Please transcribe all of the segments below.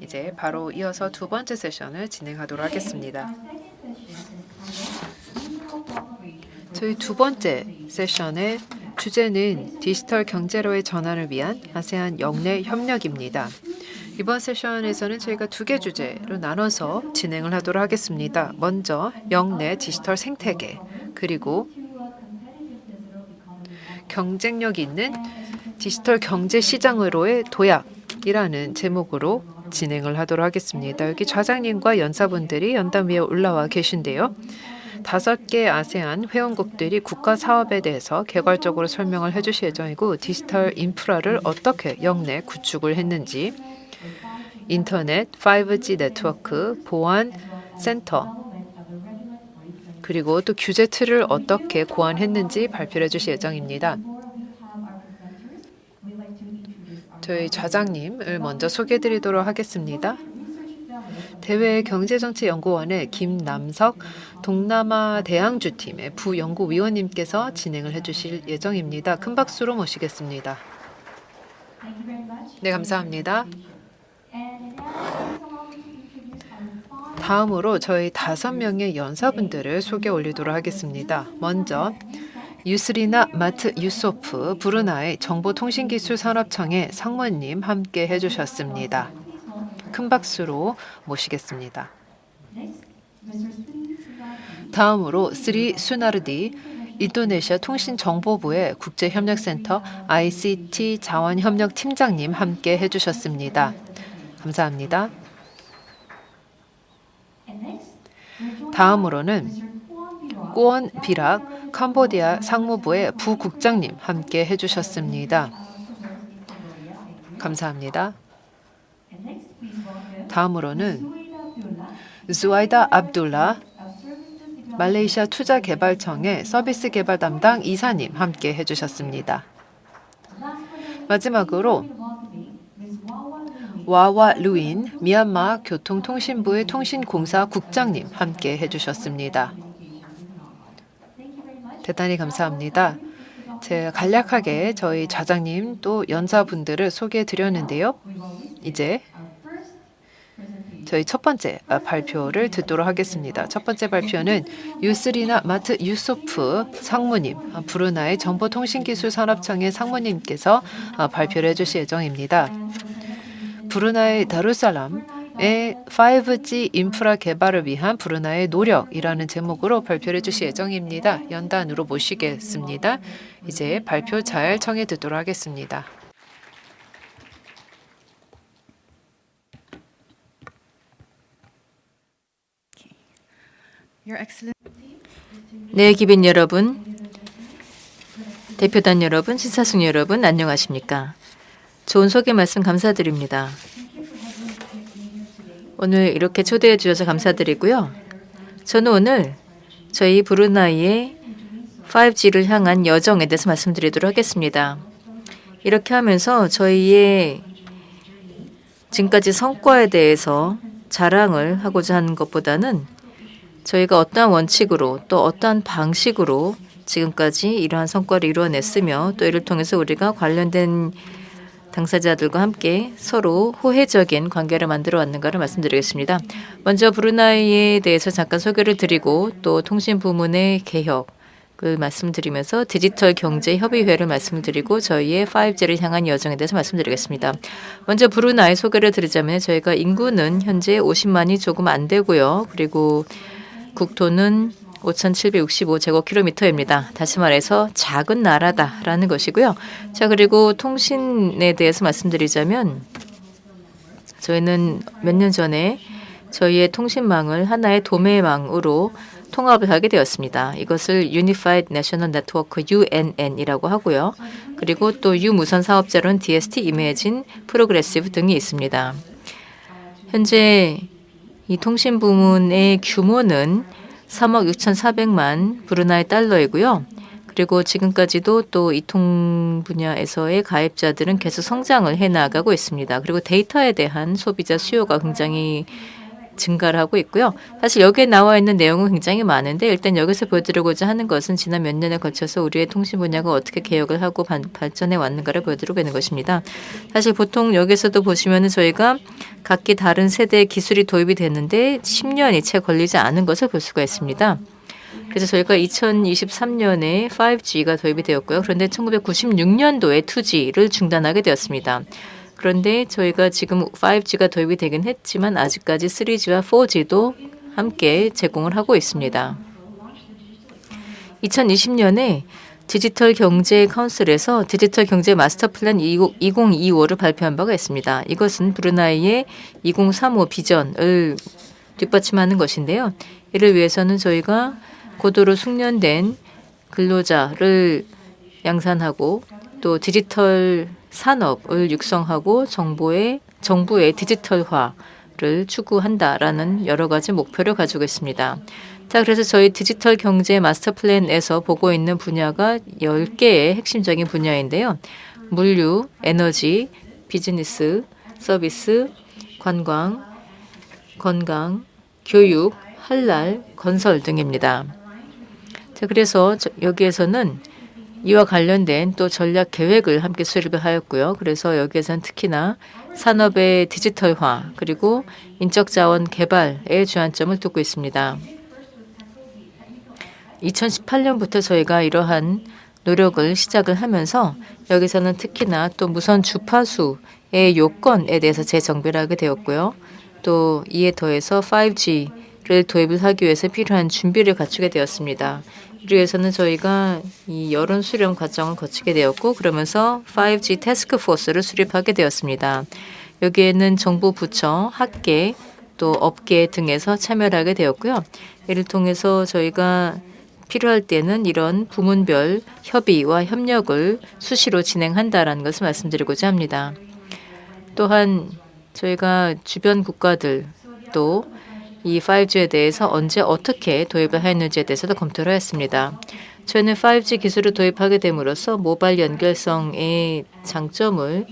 이제 바로 이어서 두 번째 세션을 진행하도록 하겠습니다. 저희 두 번째 세션의 주제는 디지털 경제로의 전환을 위한 아세안 영내 협력입니다. 이번 세션에서는 저희가 두 개 주제로 나눠서 진행을 하도록 하겠습니다. 먼저 영내 디지털 생태계, 그리고 경쟁력 있는 디지털 경제 시장으로의 도약이라는 제목으로 진행을 하도록 하겠습니다. 여기 좌장님과 연사분들이 연단 위에 올라와 계신데요. 5개 아세안 회원국들이 국가 사업에 대해서 개괄적으로 설명을 해주실 예정이고, 디지털 인프라를 어떻게 영내 구축을 했는지, 인터넷, 5G 네트워크, 보안 센터, 그리고 또 규제 틀을 어떻게 고안했는지 발표를 해주실 예정입니다. 저희 좌장님을 먼저 소개해드리도록 하겠습니다. 대외 경제정치연구원의 김남석 동남아 대항주팀의 부연구위원님께서 진행을 해주실 예정입니다. 큰 박수로 모시겠습니다. 네, 감사합니다. 다음으로 저희 5명의 연사분들을 소개 올리도록 하겠습니다. 먼저 유스리나 마트 유소프 브루나이 정보통신기술산업청의 상무님 함께 해주셨습니다. 큰 박수로 모시겠습니다. 다음으로 스리 수나르디 인도네시아 통신정보부의 국제협력센터 ICT 자원협력팀장님 함께 해주셨습니다. 감사합니다. 다음으로는 꼬원 비락 캄보디아 상무부의 부국장님 함께 해주셨습니다. 감사합니다. 다음으로는 zuaida 압둘라 말레이시아 투자개발청의 서비스 개발 담당 이사님 함께 해주셨습니다. 마지막으로 와와 루인 미얀마 교통통신부의 통신공사 국장님 함께 해주셨습니다. 대단히 감사합니다. 제가 간략하게 저희 좌장님 또 연사분들을 소개해 드렸는데요. 이제 저희 첫 번째 발표를 듣도록 하겠습니다. 첫 번째 발표는 유스리나 마트 유소프 상무님, 브루나이 정보통신기술산업청의 상무님께서 발표를 해주실 예정입니다. 브루나이 다루살람의 5G 인프라 개발을 위한 브루나이의 노력이라는 제목으로 발표를 해주실 예정입니다. 연단으로 모시겠습니다. 이제 발표 잘 청해 듣도록 하겠습니다. 네, 기빈 여러분, 대표단 여러분, 신사숙 여러분, 안녕하십니까? 좋은 소개 말씀 감사드립니다. 오늘 이렇게 초대해 주셔서 감사드리고요. 저는 오늘 저희 브루나이의 5G를 향한 여정에 대해서 말씀드리도록 하겠습니다. 이렇게 하면서 저희의 지금까지 성과에 대해서 자랑을 하고자 하는 것보다는 저희가 어떠한 원칙으로 또 어떠한 방식으로 지금까지 이러한 성과를 이루어냈으며 또 이를 통해서 우리가 관련된 당사자들과 함께 서로 호혜적인 관계를 만들어 왔는가를 말씀드리겠습니다. 먼저 브루나이에 대해서 잠깐 소개를 드리고 또 통신 부문의 개혁을 말씀드리면서 디지털 경제 협의회를 말씀드리고 저희의 5G를 향한 여정에 대해서 말씀드리겠습니다. 먼저 브루나이 소개를 드리자면 저희가 인구는 현재 50만이 조금 안 되고요. 그리고 국토는 5,765제곱킬로미터입니다. 다시 말해서 작은 나라다라는 것이고요. 자, 그리고 통신에 대해서 말씀드리자면 저희는 몇 년 전에 저희의 통신망을 하나의 도매망으로 통합을 하게 되었습니다. 이것을 Unified National Network UNN이라고 하고요. 그리고 또 유무선 사업자로는 DST, Imagine, Progressive 등이 있습니다. 현재 이 통신 부문의 규모는 3억 6,400만 브루나이 달러이고요. 그리고 지금까지도 또 이통 분야에서의 가입자들은 계속 성장을 해나가고 있습니다. 그리고 데이터에 대한 소비자 수요가 굉장히 증가를 하고 있고요. 사실 여기에 나와 있는 내용은 굉장히 많은데 일단 여기서 보여드리고자 하는 것은 지난 몇 년에 걸쳐서 우리의 통신 분야가 어떻게 개혁을 하고 발전해 왔는가를 보여드리고 있는 것입니다. 사실 보통 여기서도 보시면은 저희가 각기 다른 세대의 기술이 도입이 됐는데 10년이 채 걸리지 않은 것을 볼 수가 있습니다. 그래서 저희가 2023년에 5G가 도입이 되었고요. 그런데 1996년도에 2G를 중단하게 되었습니다. 그런데 저희가 지금 5G가 도입이 되긴 했지만 아직까지 3G와 4G도 함께 제공을 하고 있습니다. 2020년에 디지털 경제 카운슬에서 디지털 경제 마스터 플랜 2025를 발표한 바가 있습니다. 이것은 브루나이의 2035 비전을 뒷받침하는 것인데요. 이를 위해서는 저희가 고도로 숙련된 근로자를 양산하고 또 디지털 산업을 육성하고 정부의 디지털화를 추구한다라는 여러 가지 목표를 가지고 있습니다. 자, 그래서 저희 디지털 경제 마스터 플랜에서 보고 있는 분야가 10개의 핵심적인 분야인데요. 물류, 에너지, 비즈니스, 서비스, 관광, 건강, 교육, 할랄, 건설 등입니다. 자, 그래서 여기에서는 이와 관련된 또 전략 계획을 함께 수립을 하였고요. 그래서 여기에서는 특히나 산업의 디지털화 그리고 인적 자원 개발에 주안점을 두고 있습니다. 2018년부터 저희가 이러한 노력을 시작을 하면서 여기서는 특히나 또 무선 주파수의 요건에 대해서 재정비를 하게 되었고요. 또 이에 더해서 5G를 도입을 하기 위해서 필요한 준비를 갖추게 되었습니다. 이를 위해서는 저희가 이 여론 수렴 과정을 거치게 되었고 그러면서 5G 태스크포스를 수립하게 되었습니다. 여기에는 정부 부처, 학계, 또 업계 등에서 참여를 하게 되었고요. 이를 통해서 저희가 필요할 때는 이런 부문별 협의와 협력을 수시로 진행한다라는 것을 말씀드리고자 합니다. 또한 저희가 주변 국가들 또 이 5G에 대해서 언제 어떻게 도입을 하였는지에 대해서도 검토를 하였습니다. 저희는 5G 기술을 도입하게 됨으로써 모바일 연결성의 장점을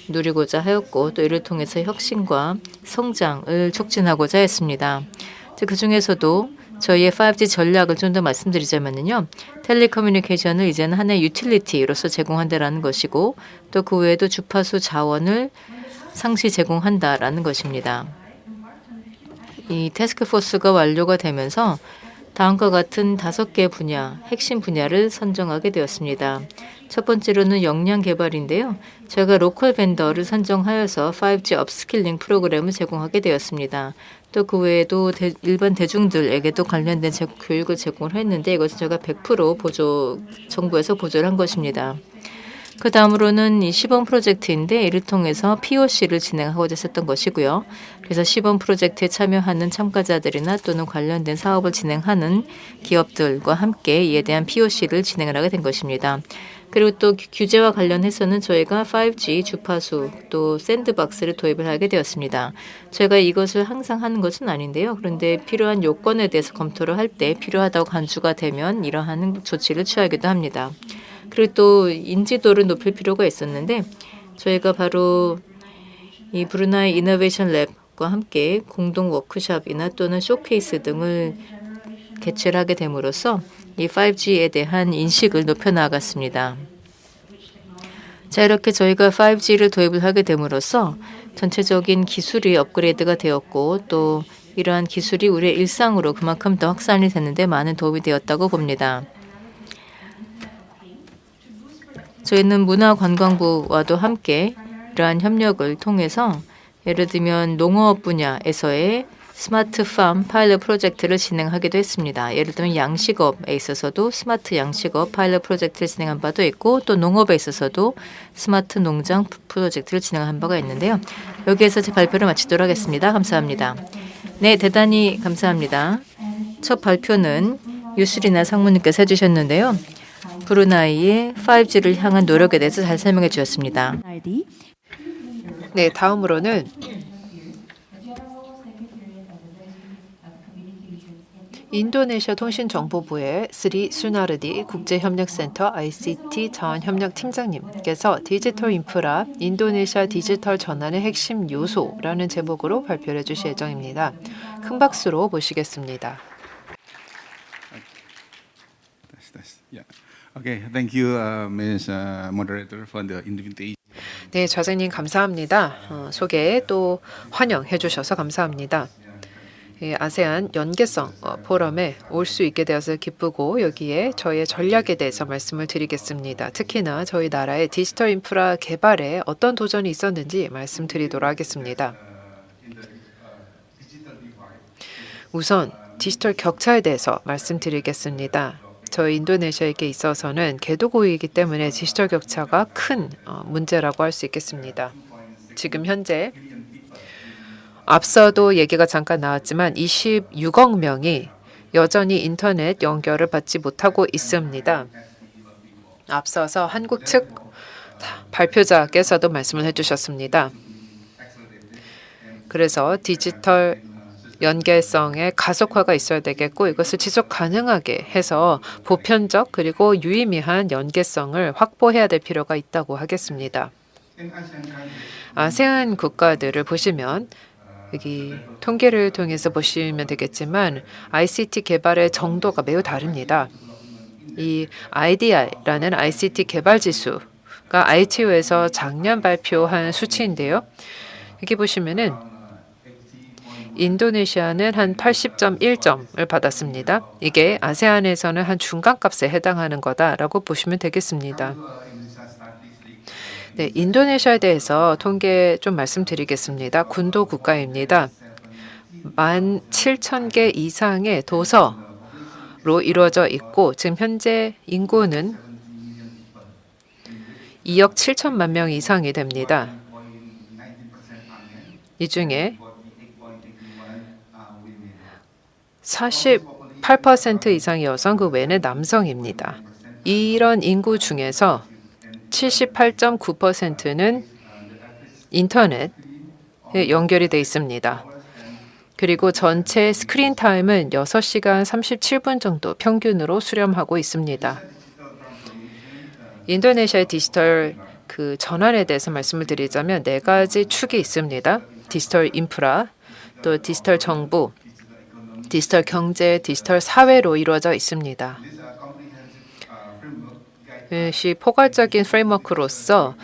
누리고자 하였고 또 이를 통해서 혁신과 성장을 촉진하고자 했습니다. 그 중에서도 저희의 5G 전략을 좀 더 말씀드리자면요. 텔레커뮤니케이션을 이제는 하나의 유틸리티로서 제공한다라는 것이고 또 그 외에도 주파수 자원을 상시 제공한다라는 것입니다. 이 태스크포스가 완료가 되면서 다음과 같은 5개 분야, 핵심 분야를 선정하게 되었습니다. 첫 번째로는 역량 개발인데요. 저희가 로컬 벤더를 선정하여서 5G 업스킬링 프로그램을 제공하게 되었습니다. 또 그 외에도 일반 대중들에게도 관련된 교육을 제공을 했는데 이것은 저희가 100% 정부에서 보조를 한 것입니다. 그 다음으로는 이 시범 프로젝트인데 이를 통해서 POC를 진행하고자 했었던 것이고요. 그래서 시범 프로젝트에 참여하는 참가자들이나 또는 관련된 사업을 진행하는 기업들과 함께 이에 대한 POC를 진행을 하게 된 것입니다. 그리고 또 규제와 관련해서는 저희가 5G 주파수 또 샌드박스를 도입을 하게 되었습니다. 저희가 이것을 항상 하는 것은 아닌데요. 그런데 필요한 요건에 대해서 검토를 할 때 필요하다고 간주가 되면 이러한 조치를 취하기도 합니다. 그리고 또 인지도를 높일 필요가 있었는데 저희가 바로 이 브루나이 이노베이션 랩과 함께 공동 워크숍이나 또는 쇼케이스 등을 개최를 하게 됨으로써 이 5G에 대한 인식을 높여나갔습니다. 자, 이렇게 저희가 5G를 도입을 하게 됨으로써 전체적인 기술이 업그레이드가 되었고 또 이러한 기술이 우리의 일상으로 그만큼 더 확산이 됐는데 많은 도움이 되었다고 봅니다. 저희는 문화관광부와도 함께 이러한 협력을 통해서 예를 들면 농업 분야에서의 스마트 팜 파일럿 프로젝트를 진행하기도 했습니다. 예를 들면 양식업에 있어서도 스마트 양식업 파일럿 프로젝트를 진행한 바도 있고 또 농업에 있어서도 스마트 농장 프로젝트를 진행한 바가 있는데요. 여기에서 제 발표를 마치도록 하겠습니다. 감사합니다. 네, 대단히 감사합니다. 첫 발표는 유수리나 상무님께서 해주셨는데요. 브루나이의 5G를 향한 노력에 대해서 잘 설명해 주셨습니다. 네, 다음으로는 인도네시아 통신정보부의 스리 수나르디 국제협력센터 ICT 자원협력팀장님께서 디지털 인프라 인도네시아 디지털 전환의 핵심 요소라는 제목으로 발표를 해주실 예정입니다. 큰 박수로 모시겠습니다. Yeah. Okay. Thank you, Ms. Moderator, for the invitation. 네, 좌장님 감사합니다. 소개 또 환영해 주셔서 감사합니다. 아세안 연계성 포럼에 올 수 있게 되어서 기쁘고 여기에 저희의 전략에 대해서 말씀을 드리겠습니다. 특히나 저희 나라의 디지털 인프라 개발에 어떤 도전이 있었는지 말씀드리도록 하겠습니다. 우선 디지털 격차에 대해서 말씀드리겠습니다. 저희 인도네시아에게 있어서는 개도국이기 때문에 디지털 격차가 큰 문제라고 할 수 있겠습니다. 지금 현재 앞서도 얘기가 잠깐 나왔지만 26억 명이 여전히 인터넷 연결을 받지 못하고 있습니다. 앞서서 한국 측 발표자께서도 말씀을 해주셨습니다. 그래서 디지털 연계성의 가속화가 있어야 되겠고 이것을 지속 가능하게 해서 보편적 그리고 유의미한 연계성을 확보해야 될 필요가 있다고 하겠습니다. 아세안 국가들을 보시면 여기 통계를 통해서 보시면 되겠지만 ICT 개발의 정도가 매우 다릅니다. 이 IDI라는 ICT 개발 지수가 ITU에서 작년 발표한 수치인데요. 여기 보시면은 인도네시아는 한 80.1점을 받았습니다. 이게 아세안에서는 한 중간값에 해당하는 거다라고 보시면 되겠습니다. 네, 인도네시아에 대해서 통계 좀 말씀드리겠습니다. 군도 국가입니다. 17,000개 이상의 도서로 이루어져 있고 지금 현재 인구는 2억 7천만 명 이상이 됩니다. 이 중에 48% 이상의 여성, 그 외에는 남성입니다. 이런 인구 중에서 78.9%는 인터넷에 연결이 돼 있습니다. 그리고 전체 스크린 타임은 6시간 37분 정도 평균으로 수렴하고 있습니다. 인도네시아의 디지털 전환에 대해서 말씀을 드리자면 4가지 축이 있습니다. 디지털 인프라, 또 디지털 정부, 디지털 경제, 디지털 사회로 이루어져 있습니다. 이것이 포괄적인 프레임워크로서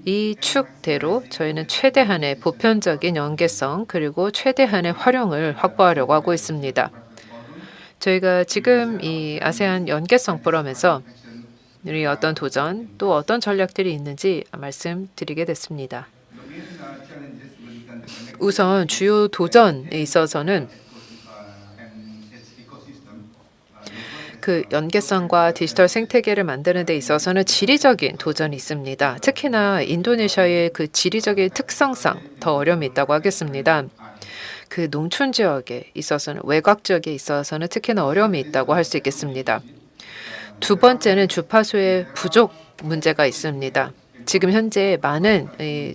이 축대로 저희는 최대한의 보편적인 연계성 그리고 최대한의 활용을 확보하려고 하고 있습니다. 저희가 지금 이 아세안 연계성 포럼에서 우리 어떤 도전 또 어떤 전략들이 있는지 말씀드리게 됐습니다. 우선 주요 도전에 있어서는 그 연계성과 디지털 생태계를 만드는 데 있어서는 지리적인 도전이 있습니다. 특히나 인도네시아의 그 지리적인 특성상 더 어려움이 있다고 하겠습니다. 그 농촌 지역에 있어서는 외곽 지역에 있어서는 특히나 어려움이 있다고 할 수 있겠습니다. 두 번째는 주파수의 부족 문제가 있습니다. 지금 현재 많은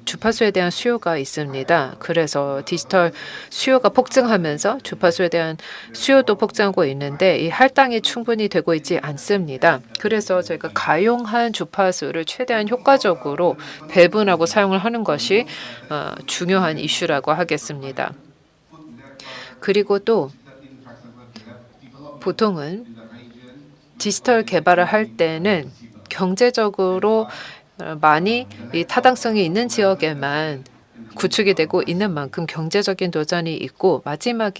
주파수에 대한 수요가 있습니다. 그래서 디지털 수요가 폭증하면서 주파수에 대한 수요도 폭증하고 있는데 이 할당이 충분히 되고 있지 않습니다. 그래서 저희가 가용한 주파수를 최대한 효과적으로 배분하고 사용을 하는 것이 중요한 이슈라고 하겠습니다. 그리고 또 보통은 디지털 개발을 할 때는 경제적으로 많이 이 타당성이 있는 지역에만 구축이 되고 있는 만큼 경제적인 도전이 있고 마지막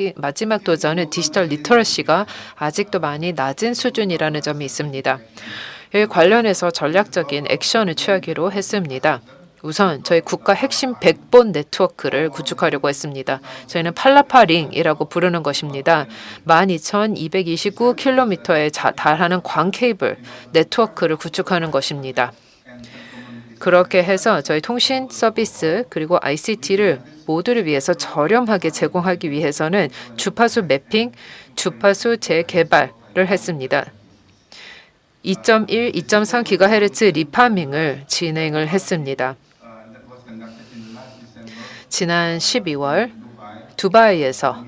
도전은 디지털 리터러시가 아직도 많이 낮은 수준이라는 점이 있습니다. 여기 관련해서 전략적인 액션을 취하기로 했습니다. 우선 저희 국가 핵심 백본 네트워크를 구축하려고 했습니다. 저희는 팔라파링이라고 부르는 것입니다. 12,229km에 달하는 광 케이블 네트워크를 구축하는 것입니다. 그렇게 해서 저희 통신 서비스 그리고 ICT를 모두를 위해서 저렴하게 제공하기 위해서는 주파수 매핑, 주파수 재개발을 했습니다. 2.1, 2.3GHz 리파밍을 진행을 했습니다. 지난 12월 두바이에서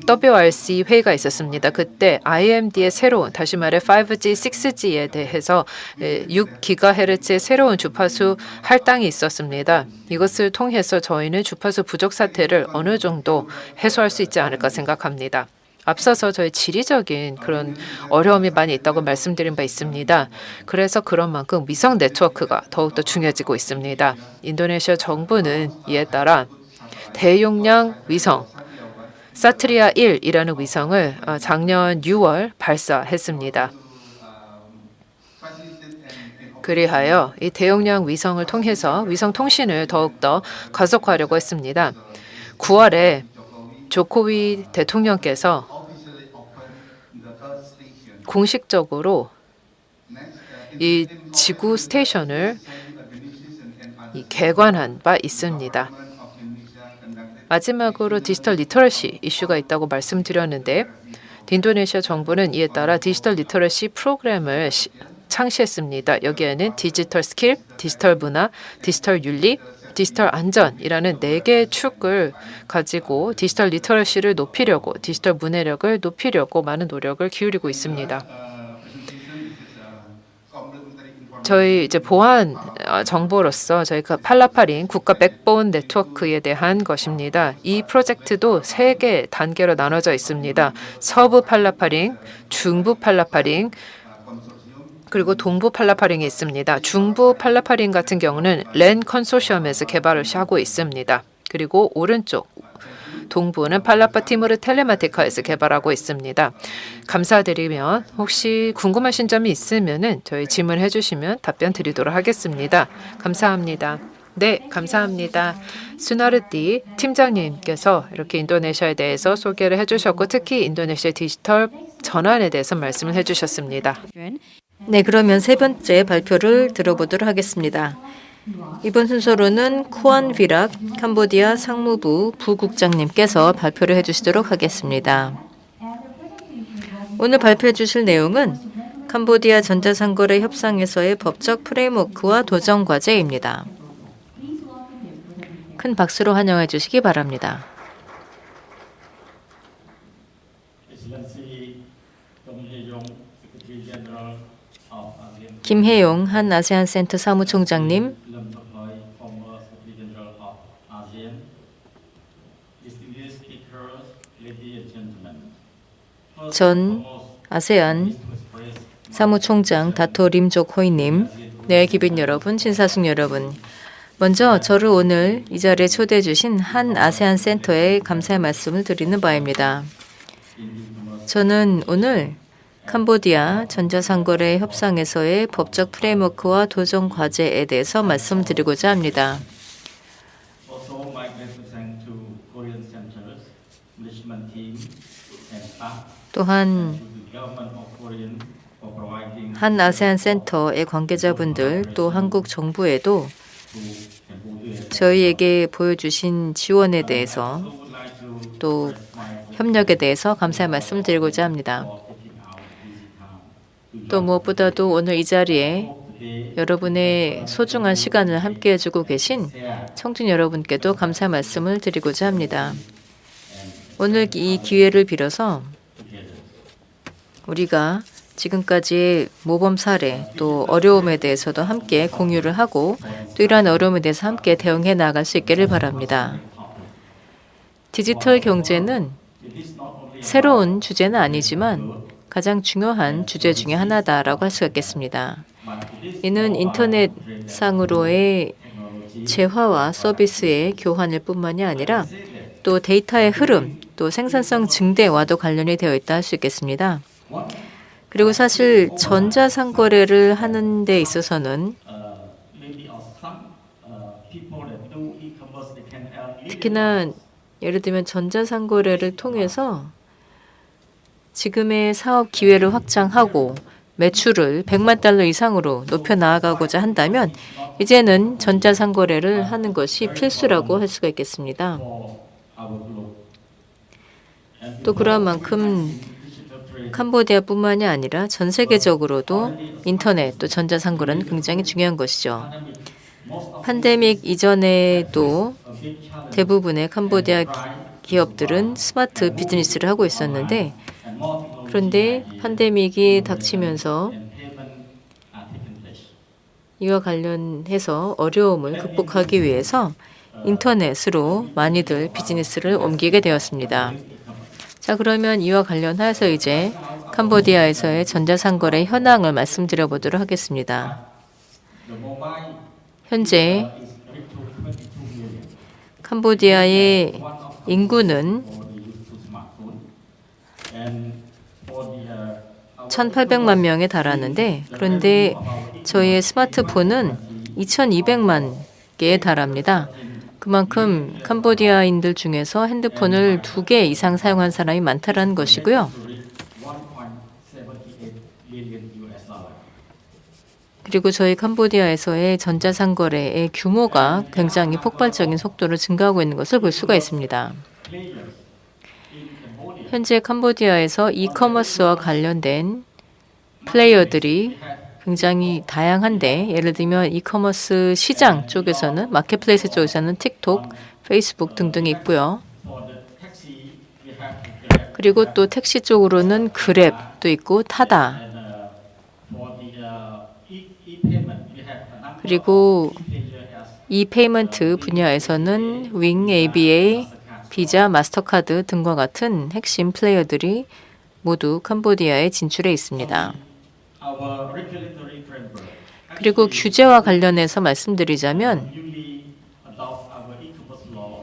WRC 회의가 있었습니다. 그때 IMD의 새로운, 다시 말해 5G, 6G에 대해서 6GHz의 새로운 주파수 할당이 있었습니다. 이것을 통해서 저희는 주파수 부족 사태를 어느 정도 해소할 수 있지 않을까 생각합니다. 앞서서 저희 지리적인 그런 어려움이 많이 있다고 말씀드린 바 있습니다. 그래서 그런 만큼 위성 네트워크가 더욱더 중요해지고 있습니다. 인도네시아 정부는 이에 따라 대용량 위성 사트리아 1이라는 위성을 작년 6월 발사했습니다. 그리하여 이 대용량 위성을 통해서 위성 통신을 더욱더 가속화하려고 했습니다. 9월에 조코위 대통령께서 공식적으로 이 지구 스테이션을 개관한 바 있습니다. 마지막으로 디지털 리터러시 이슈가 있다고 말씀드렸는데 인도네시아 정부는 이에 따라 디지털 리터러시 프로그램을 창시했습니다. 여기에는 디지털 스킬, 디지털 문화, 디지털 윤리, 디지털 안전이라는 4개의 축을 가지고 디지털 리터러시를 높이려고, 디지털 문해력을 높이려고 많은 노력을 기울이고 있습니다. 저희 이제 보안 정보로서 저희가 팔라파링 국가 백본 네트워크에 대한 것입니다. 이 프로젝트도 3개 단계로 나눠져 있습니다. 서부 팔라파링, 중부 팔라파링, 그리고 동부 팔라파링이 있습니다. 중부 팔라파링 같은 경우는 랜 컨소시엄에서 개발을 하고 있습니다. 그리고 오른쪽 동부는 팔라파 티무르 텔레마티카에서 개발하고 있습니다. 감사드리면 혹시 궁금하신 점이 있으면은 저희 질문해 주시면 답변 드리도록 하겠습니다. 감사합니다. 네, 감사합니다. 수나르띠 팀장님께서 이렇게 인도네시아에 대해서 소개를 해주셨고 특히 인도네시아 디지털 전환에 대해서 말씀을 해주셨습니다. 네, 그러면 세 번째 발표를 들어보도록 하겠습니다. 이번 순서로는 쿠안 비락 캄보디아 상무부 부국장님께서 발표를 해주시도록 하겠습니다. 오늘 발표해 주실 내용은 캄보디아 전자상거래 협상에서의 법적 프레임워크와 도전 과제입니다. 큰 박수로 환영해 주시기 바랍니다. 김혜용 한 아세안 센터 사무총장님, 전 아세안 사무총장 다토 림족 호이님, 네, 기빈 여러분, 신사숙 여러분. 먼저 저를 오늘 이 자리에 초대해 주신 한 아세안 센터에 감사의 말씀을 드리는 바입니다. 저는 오늘 캄보디아 전자상거래 협상에서의 법적 프레임워크와 도전 과제에 대해서 말씀드리고자 합니다. 또한 한 아세안 센터의 관계자분들 또 한국 정부에도 저희에게 보여주신 지원에 대해서 또 협력에 대해서 감사의 말씀을 드리고자 합니다. 또 무엇보다도 오늘 이 자리에 여러분의 소중한 시간을 함께 해주고 계신 청중 여러분께도 감사의 말씀을 드리고자 합니다. 오늘 이 기회를 빌어서 우리가 지금까지의 모범 사례 또 어려움에 대해서도 함께 공유를 하고 또 이러한 어려움에 대해서 함께 대응해 나갈 수 있기를 바랍니다. 디지털 경제는 새로운 주제는 아니지만 가장 중요한 주제 중에 하나다라고 할 수가 있겠습니다. 이는 인터넷상으로의 재화와 서비스의 교환일 뿐만이 아니라 또 데이터의 흐름, 또 생산성 증대와도 관련이 되어 있다 할 수 있겠습니다. 그리고 사실 전자상거래를 하는 데 있어서는 특히나 예를 들면 전자상거래를 통해서 지금의 사업 기회를 확장하고 매출을 100만 달러 이상으로 높여 나아가고자 한다면 이제는 전자상거래를 하는 것이 필수라고 할 수가 있겠습니다. 또 그런 만큼 캄보디아뿐만이 아니라 전 세계적으로도 인터넷 또 전자상거래는 굉장히 중요한 것이죠. 팬데믹 이전에도 대부분의 캄보디아 기업들은 스마트 비즈니스를 하고 있었는데 그런데 팬데믹이 닥치면서 이와 관련해서 어려움을 극복하기 위해서 인터넷으로 많이들 비즈니스를 옮기게 되었습니다. 자, 그러면 이와 관련해서 이제 캄보디아에서의 전자상거래 현황을 말씀드려 보도록 하겠습니다. 현재 캄보디아의 인구는 1,800만 명에 달하는데 그런데 저희의 스마트폰은 2,200만 개에 달합니다. 그만큼 캄보디아인들 중에서 핸드폰을 2개 이상 사용한 사람이 많다는 것이고요. 그리고 저희 캄보디아에서의 전자상거래의 규모가 굉장히 폭발적인 속도로 증가하고 있는 것을 볼 수가 있습니다. 현재 캄보디아에서 이커머스와 관련된 플레이어들이 굉장히 다양한데 예를 들면 이커머스 시장 쪽에서는 마켓플레이스 쪽에서는 틱톡, 페이스북 등등이 있고요. 그리고 또 택시 쪽으로는 그랩도 있고 타다. 그리고 이 페이먼트 분야에서는 윙, ABA, 비자, 마스터카드 등과 같은 핵심 플레이어들이 모두 캄보디아에 진출해 있습니다. 그리고 규제와 관련해서 말씀드리자면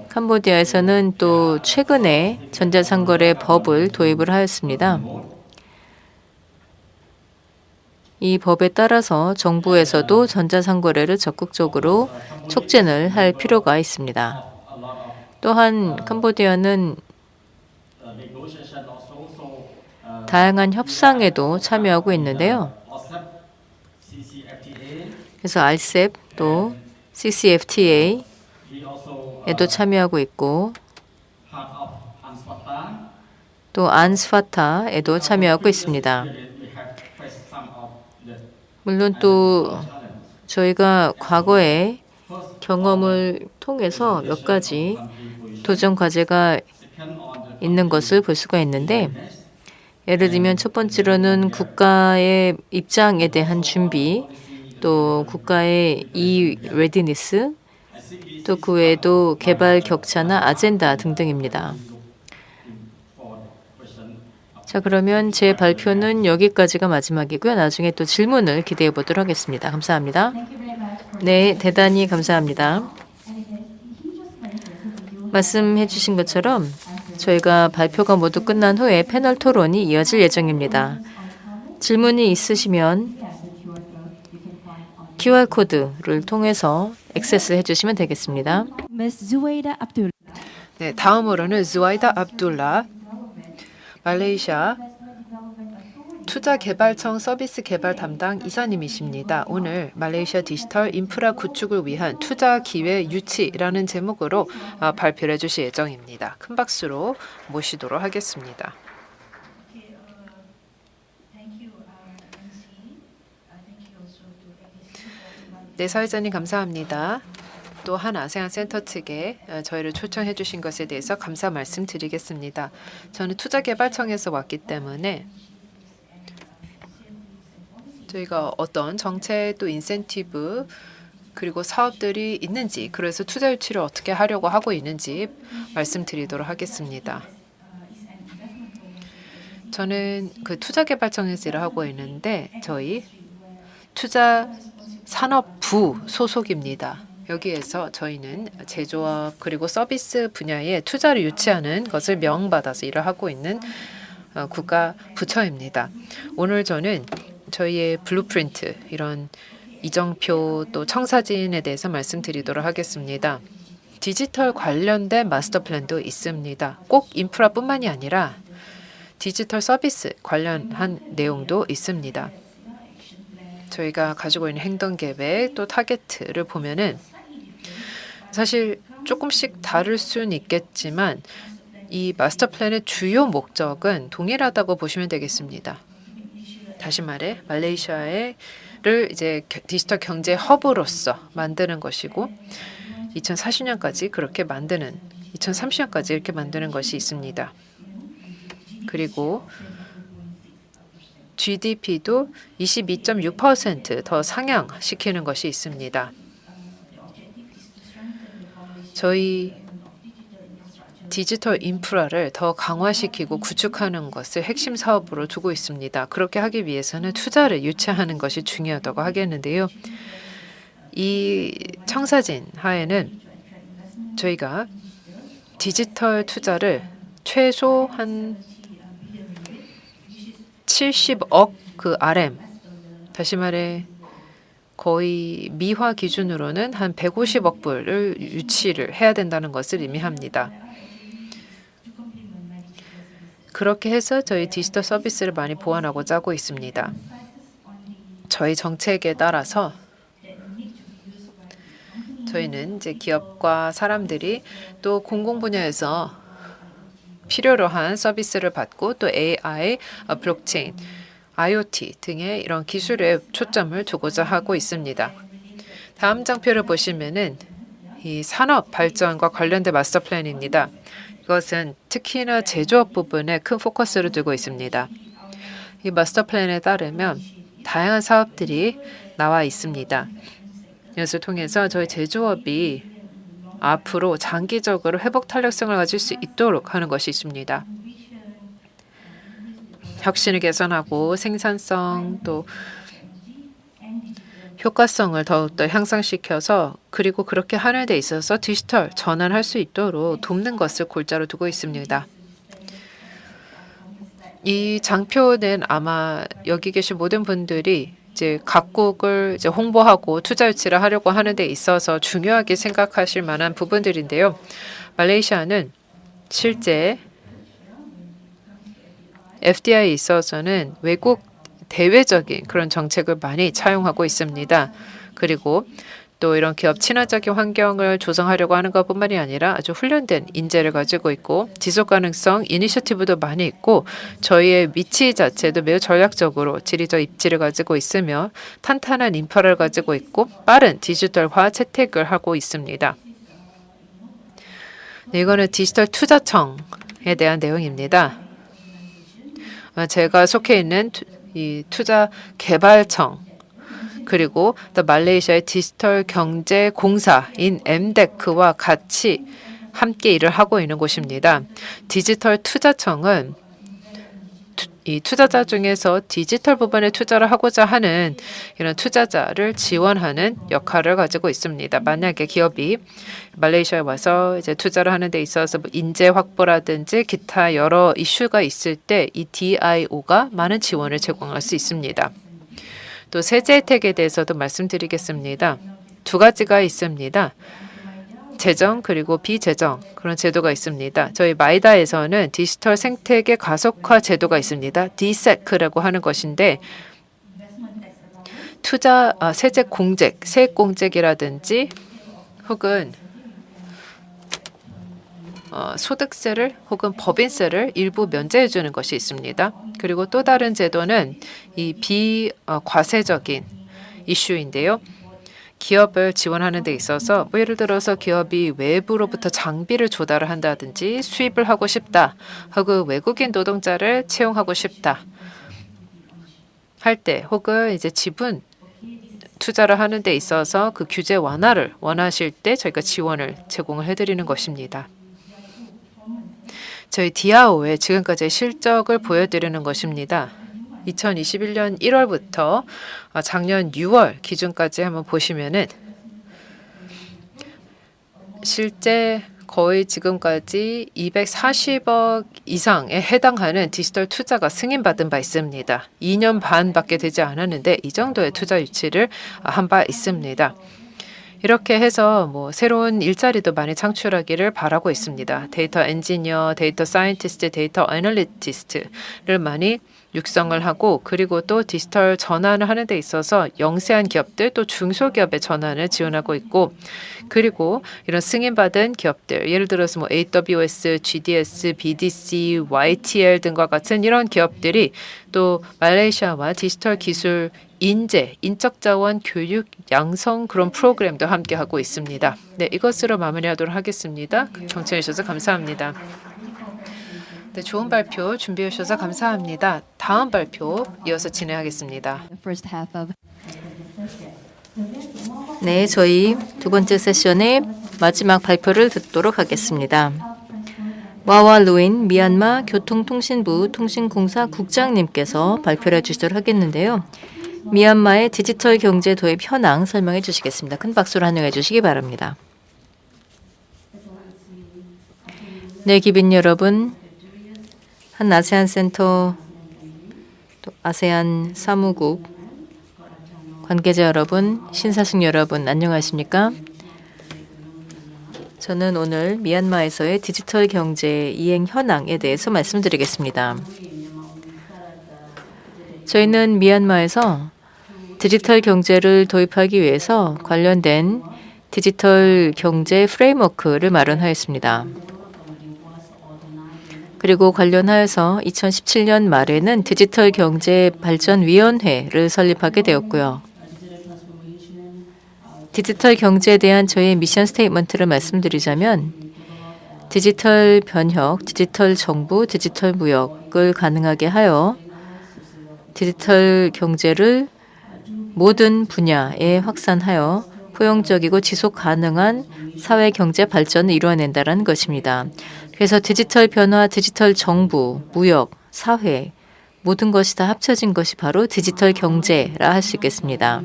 캄보디아에서는 또 최근에 전자상거래 법을 도입을 하였습니다. 이 법에 따라서 정부에서도 전자상거래를 적극적으로 촉진을 할 필요가 있습니다. 또한 캄보디아는 다양한 협상에도 참여하고 있는데요. 그래서 RCEP 또 CCFTA에도 참여하고 있고 또 안스파타에도 참여하고 있습니다. 물론 또 저희가 과거의 경험을 통해서 몇 가지 도전 과제가 있는 것을 볼 수가 있는데 예를 들면 첫 번째로는 국가의 입장에 대한 준비, 또 국가의 레디니스, 또 그 외에도 개발 격차나 아젠다 등등입니다. 자, 그러면 제 발표는 여기까지가 마지막이고요. 나중에 또 질문을 기대해 보도록 하겠습니다. 감사합니다. 네, 대단히 감사합니다. 말씀해 주신 것처럼 저희가 발표가 모두 끝난 후에 패널 토론이 이어질 예정입니다. 질문이 있으시면 QR코드를 통해서 액세스해 주시면 되겠습니다. 네, 다음으로는 zuwaida 압둘라 말레이시아 투자개발청 서비스 개발 담당 이사님이십니다. 오늘 말레이시아 디지털 인프라 구축을 위한 투자 기회 유치라는 제목으로 발표를 해주실 예정입니다. 큰 박수로 모시도록 하겠습니다. 네, 사회자님 감사합니다. 또 한 아세안 센터 측에 저희를 초청해 주신 것에 대해서 감사 말씀드리겠습니다. 저는 투자개발청에서 왔기 때문에 저희가 어떤 정책 또 인센티브 그리고 사업들이 있는지 그래서 투자 유치를 어떻게 하려고 하고 있는지 말씀드리도록 하겠습니다. 저는 그 투자개발청에서 일을 하고 있는데 저희 투자산업부 소속입니다. 여기에서 저희는 제조업 그리고 서비스 분야에 투자를 유치하는 것을 명받아서 일을 하고 있는 국가 부처입니다. 오늘 저는 저희의 블루프린트 이런 이정표 또 청사진에 대해서 말씀드리도록 하겠습니다. 디지털 관련된 마스터 플랜도 있습니다. 꼭 인프라뿐만이 아니라 디지털 서비스 관련한 내용도 있습니다. 저희가 가지고 있는 행동 계획 또 타겟을 보면은 사실 조금씩 다를 수는 있겠지만 이 마스터 플랜의 주요 목적은 동일하다고 보시면 되겠습니다. 다시 말해 말레이시아를 이제 디지털 경제 허브로서 만드는 것이고 2040년까지 그렇게 만드는 2030년까지 이렇게 만드는 것이 있습니다. 그리고 GDP도 22.6% 상향시키는 것이 있습니다. 저희 디지털 인프라를 더 강화시키고 구축하는 것을 핵심 사업으로 두고 있습니다. 그렇게 하기 위해서는 투자를 유치하는 것이 중요하다고 하겠는데요. 이 청사진 하에는 저희가 디지털 투자를 최소 한 70억 그 RM, 다시 말해 거의 미화 기준으로는 한 150억 불을 유치를 해야 된다는 것을 의미합니다. 그렇게 해서 저희 디지털 서비스를 많이 보완하고자 하고 있습니다. 저희 정책에 따라서 저희는 이제 기업과 사람들이 또 공공 분야에서 필요로 한 서비스를 받고 또 AI, 블록체인, IoT 등의 이런 기술에 초점을 두고자 하고 있습니다. 다음 장표를 보시면은 이 산업 발전과 관련된 마스터 플랜입니다. 이것은 특히나 제조업 부분에 큰 포커스를 두고 있습니다. 이 마스터 플랜에 따르면 다양한 사업들이 나와 있습니다. 이것을 통해서 저희 제조업이 앞으로 장기적으로 회복 탄력성을 가질 수 있도록 하는 것이 있습니다. 혁신을 개선하고 생산성 또 효과성을 더욱더 향상시켜서 그리고 그렇게 하는 데 있어서 디지털 전환할 수 있도록 돕는 것을 골자로 두고 있습니다. 이 장표는 아마 여기 계신 모든 분들이 이제 각국을 이제 홍보하고 투자 유치를 하려고 하는 데 있어서 중요하게 생각하실 만한 부분들인데요. 말레이시아는 실제 FDI에 있어서는 외국 대외적인 그런 정책을 많이 차용하고 있습니다. 그리고 또 이런 기업 친화적인 환경을 조성하려고 하는 것뿐만이 아니라 아주 훈련된 인재를 가지고 있고 지속 가능성 이니셔티브도 많이 있고 저희의 위치 자체도 매우 전략적으로 지리적 입지를 가지고 있으며 탄탄한 인프라를 가지고 있고 빠른 디지털화 채택을 하고 있습니다. 네, 이거는 디지털 투자청에 대한 내용입니다. 제가 속해 있는 이 투자 개발청 그리고 또 말레이시아의 디지털 경제 공사인 MDEC와 같이 함께 일을 하고 있는 곳입니다. 디지털 투자청은 이 투자자 중에서 디지털 부분에 투자를 하고자 하는 이런 투자자를 지원하는 역할을 가지고 있습니다. 만약에 기업이 말레이시아에 와서 이제 투자를 하는 데 있어서 뭐 인재 확보라든지 기타 여러 이슈가 있을 때 이 DIO가 많은 지원을 제공할 수 있습니다. 또 세제 혜택에 대해서도 말씀드리겠습니다. 두 가지가 있습니다. 재정 그리고 비재정 그런 제도가 있습니다. 저희 마이다에서는 디지털 생태계 가속화 제도가 있습니다. DSEC라고 하는 것인데 투자 세제 공제, 세액 공제이라든지 혹은 소득세를 혹은 법인세를 일부 면제해 주는 것이 있습니다. 그리고 또 다른 제도는 이 비과세적인 이슈인데요. 기업을 지원하는 데 있어서 뭐 예를 들어서 기업이 외부로부터 장비를 조달을 한다든지 수입을 하고 싶다 혹은 외국인 노동자를 채용하고 싶다 할 때 혹은 이제 지분 투자를 하는 데 있어서 그 규제 완화를 원하실 때 저희가 지원을 제공을 해드리는 것입니다. 저희 디아오의 지금까지의 실적을 보여드리는 것입니다. 2021년 1월부터 작년 6월 기준까지 한번 보시면은 실제 거의 지금까지 240억 이상에 해당하는 디지털 투자가 승인받은 바 있습니다. 2년 반밖에 되지 않았는데 이 정도의 투자 유치를 한 바 있습니다. 이렇게 해서 뭐 새로운 일자리도 많이 창출하기를 바라고 있습니다. 데이터 엔지니어, 데이터 사이언티스트, 데이터 애널리티스트를 많이 육성을 하고 그리고 또 디지털 전환을 하는 데 있어서 영세한 기업들 또 중소기업의 전환을 지원하고 있고 그리고 이런 승인받은 기업들 예를 들어서 뭐 AWS, GDS, BDC, YTL 등과 같은 이런 기업들이 또 말레이시아와 디지털 기술 인재, 인적 자원 교육 양성 그런 프로그램도 함께 하고 있습니다. 네, 이것으로 마무리하도록 하겠습니다. 경청해 주셔서 감사합니다. 네, 좋은 발표 준비해 주셔서 감사합니다. 다음 발표 이어서 진행하겠습니다. The first half of 네, 저희 두 번째 세션의 마지막 발표를 듣도록 하겠습니다. 와와 루인 미얀마 교통통신부 통신공사 국장님께서 발표를 해주시도록 하겠는데요. 미얀마의 디지털 경제 도입 현황 설명해 주시겠습니다. 큰 박수로 환영해 주시기 바랍니다. 네, 기빈 여러분, 한 아세안 센터, 또 아세안 사무국 관계자 여러분, 신사숙 여러분, 안녕하십니까? 저는 오늘 미얀마에서의 디지털 경제 이행 현황에 대해서 말씀드리겠습니다. 저희는 미얀마에서 디지털 경제를 도입하기 위해서 관련된 디지털 경제 프레임워크를 마련하였습니다. 그리고 관련하여서 2017년 말에는 디지털 경제 발전위원회를 설립하게 되었고요. 디지털 경제에 대한 저희의 미션 스테이트먼트를 말씀드리자면 디지털 변혁, 디지털 정부, 디지털 무역을 가능하게 하여 디지털 경제를 모든 분야에 확산하여 포용적이고 지속 가능한 사회 경제 발전을 이루어낸다는 것입니다. 그래서 디지털 변화, 디지털 정부, 무역, 사회 모든 것이 다 합쳐진 것이 바로 디지털 경제라 할 수 있겠습니다.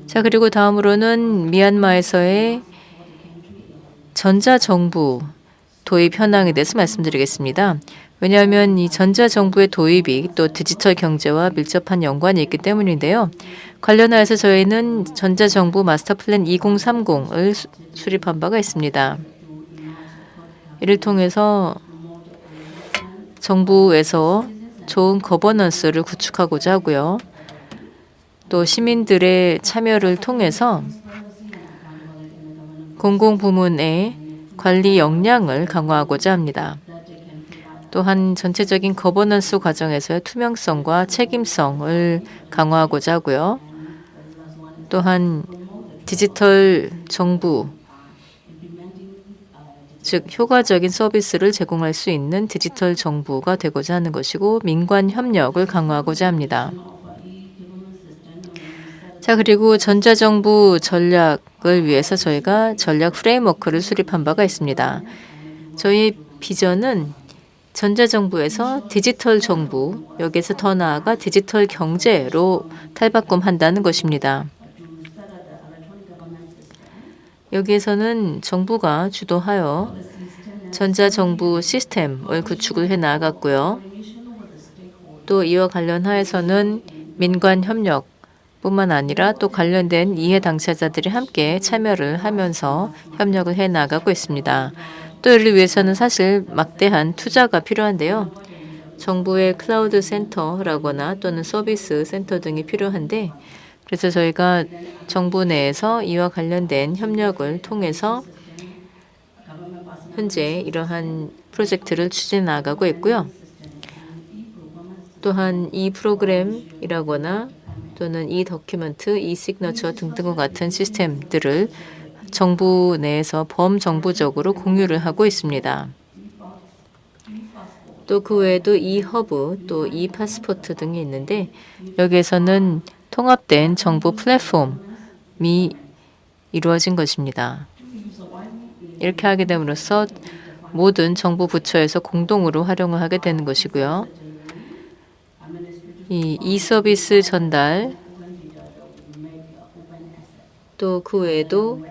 자, 그리고 다음으로는 미얀마에서의 전자정부 도입 현황에 대해서 말씀드리겠습니다. 왜냐하면 이 전자정부의 도입이 또 디지털 경제와 밀접한 연관이 있기 때문인데요. 관련하여서 저희는 전자정부 마스터 플랜 2030을 수립한 바가 있습니다. 이를 통해서 정부에서 좋은 거버넌스를 구축하고자 하고요. 또 시민들의 참여를 통해서 공공부문의 관리 역량을 강화하고자 합니다. 또한 전체적인 거버넌스 과정에서의 투명성과 책임성을 강화하고자 하고요. 또한 디지털 정부, 즉 효과적인 서비스를 제공할 수 있는 디지털 정부가 되고자 하는 것이고 민관 협력을 강화하고자 합니다. 자, 그리고 전자정부 전략을 위해서 저희가 전략 프레임워크를 수립한 바가 있습니다. 저희 비전은 전자정부에서 디지털 정부, 여기에서 더 나아가 디지털 경제로 탈바꿈한다는 것입니다. 여기에서는 정부가 주도하여 전자정부 시스템을 구축을 해 나아갔고요. 또 이와 관련하여서는 민관 협력 뿐만 아니라 또 관련된 이해 당사자들이 함께 참여를 하면서 협력을 해 나가고 있습니다. 또 이를 위해서는 사실 막대한 투자가 필요한데요. 정부의 클라우드 센터라거나 또는 서비스 센터 등이 필요한데 그래서 저희가 정부 내에서 이와 관련된 협력을 통해서 현재 이러한 프로젝트를 추진해 나가고 있고요. 또한 이 프로그램이라거나 또는 이 더큐먼트, 이 시그너처 등등과 같은 시스템들을 정부 내에서 범정부적으로 공유를 하고 있습니다. 또 그 외에도 이 허브, 또 이 파스포트 등이 있는데 여기에서는 통합된 정부 플랫폼이 이루어진 것입니다. 이렇게 하게 됨으로써 모든 정부 부처에서 공동으로 활용을 하게 되는 것이고요. 이 서비스 전달 또 그 외에도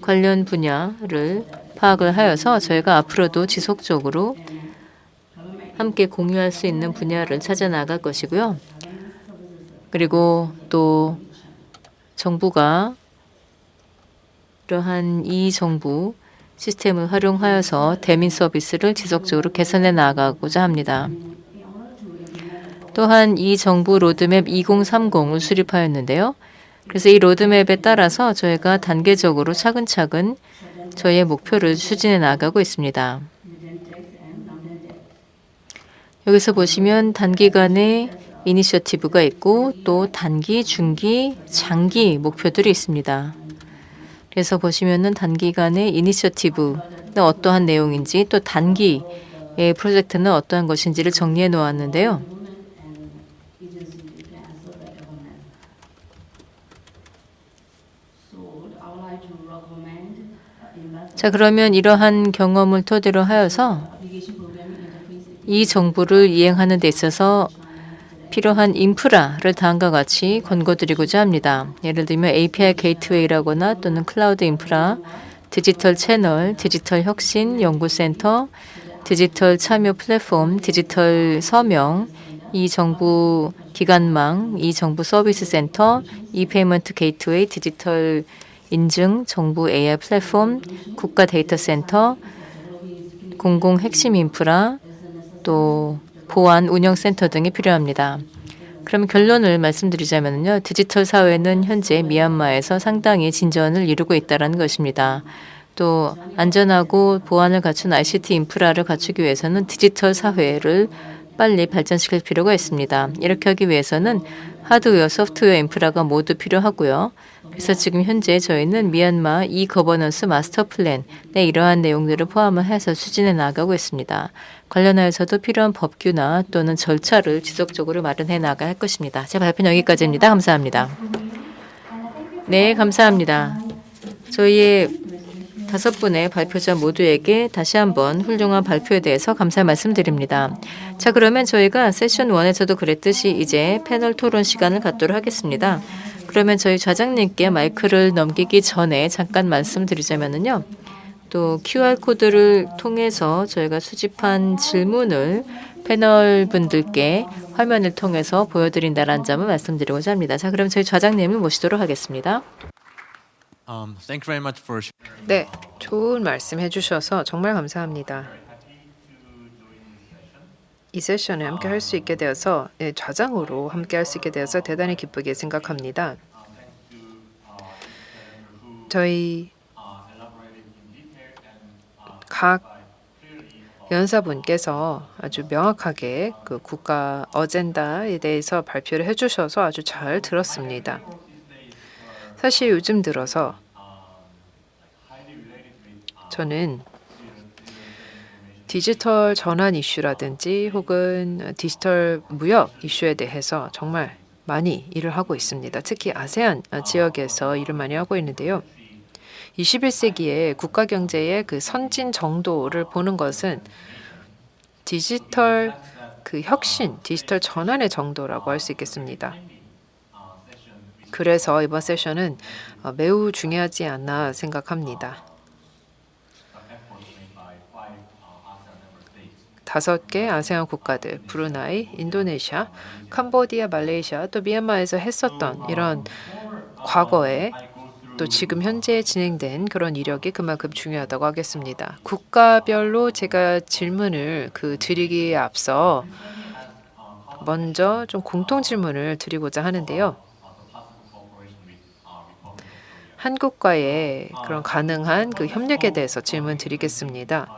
관련 분야를 파악을 하여서 저희가 앞으로도 지속적으로 함께 공유할 수 있는 분야를 찾아 나갈 것이고요. 그리고 또 정부가 이러한 이 정부 시스템을 활용하여서 대민 서비스를 지속적으로 개선해 나가고자 합니다. 또한 이 정부 로드맵 2030을 수립하였는데요. 그래서 이 로드맵에 따라서 저희가 단계적으로 차근차근 저희의 목표를 추진해 나가고 있습니다. 여기서 보시면 단기간에 이니셔티브가 있고 또 단기, 중기, 장기 목표들이 있습니다. 그래서 보시면은 단기간의 이니셔티브는 어떠한 내용인지 또 단기의 프로젝트는 어떠한 것인지를 정리해 놓았는데요. 자, 그러면 이러한 경험을 토대로 하여서 이 정부를 이행하는 데 있어서 필요한 인프라를 다음과 같이 권고드리고자 합니다. 예를 들면 API 게이트웨이라거나 또는 클라우드 인프라, 디지털 채널, 디지털 혁신 연구센터, 디지털 참여 플랫폼, 디지털 서명, 이 정부 기관망, 이 정부 서비스 센터, 이 페이먼트 게이트웨이, 디지털 인증, 정부 AI 플랫폼, 국가 데이터 센터, 공공 핵심 인프라, 또 보안 운영센터 등이 필요합니다. 그럼 결론을 말씀드리자면요. 디지털 사회는 현재 미얀마에서 상당히 진전을 이루고 있다는 것입니다. 또 안전하고 보안을 갖춘 ICT 인프라를 갖추기 위해서는 디지털 사회를 빨리 발전시킬 필요가 있습니다. 이렇게 하기 위해서는 하드웨어, 소프트웨어 인프라가 모두 필요하고요. 그래서 지금 현재 저희는 미얀마 이거버넌스 마스터 플랜에 이러한 내용들을 포함을 해서 추진해 나가고 있습니다. 관련하여서도 필요한 법규나 또는 절차를 지속적으로 마련해 나갈 것입니다. 제 발표는 여기까지입니다. 감사합니다. 네, 감사합니다. 저희의 5분의 발표자 모두에게 다시 한번 훌륭한 발표에 대해서 감사 말씀드립니다. 자, 그러면 저희가 세션 1에서도 그랬듯이 이제 패널 토론 시간을 갖도록 하겠습니다. 그러면 저희 좌장님께 마이크를 넘기기 전에 잠깐 말씀드리자면요. 또 QR코드를 통해서 저희가 수집한 질문을 패널 분들께 화면을 통해서 보여드린다는 점을 말씀드리고자 합니다. 자, 그럼 저희 좌장님을 모시도록 하겠습니다. Thank you very much for 네, 좋은 말씀 해주셔서 정말 감사합니다. 이 세션에 함께 할 수 있게 되어서 좌장으로 함께 할 수 있게 되어서 대단히 기쁘게 생각합니다. 저희 각 연사분께서 아주 명확하게 그 국가 어젠다에 대해서 발표를 해주셔서 아주 잘 들었습니다. 사실 요즘 들어서 저는 디지털 전환 이슈라든지 혹은 디지털 무역 이슈에 대해서 정말 많이 일을 하고 있습니다. 특히 아세안 지역에서 일을 많이 하고 있는데요. 21세기의 국가 경제의 그 선진 정도를 보는 것은 디지털 그 혁신, 디지털 전환의 정도라고 할 수 있겠습니다. 그래서 이번 세션은 매우 중요하지 않나 생각합니다. 5개 아세안 국가들, 브루나이, 인도네시아, 캄보디아, 말레이시아, 또 미얀마에서 했었던 이런 과거에 또 지금 현재 진행된 그런 이력이 그만큼 중요하다고 하겠습니다. 국가별로 제가 질문을 드리기에 앞서 먼저 좀 공통 질문을 드리고자 하는데요. 한국과의 그런 가능한 그 협력에 대해서 질문 드리겠습니다.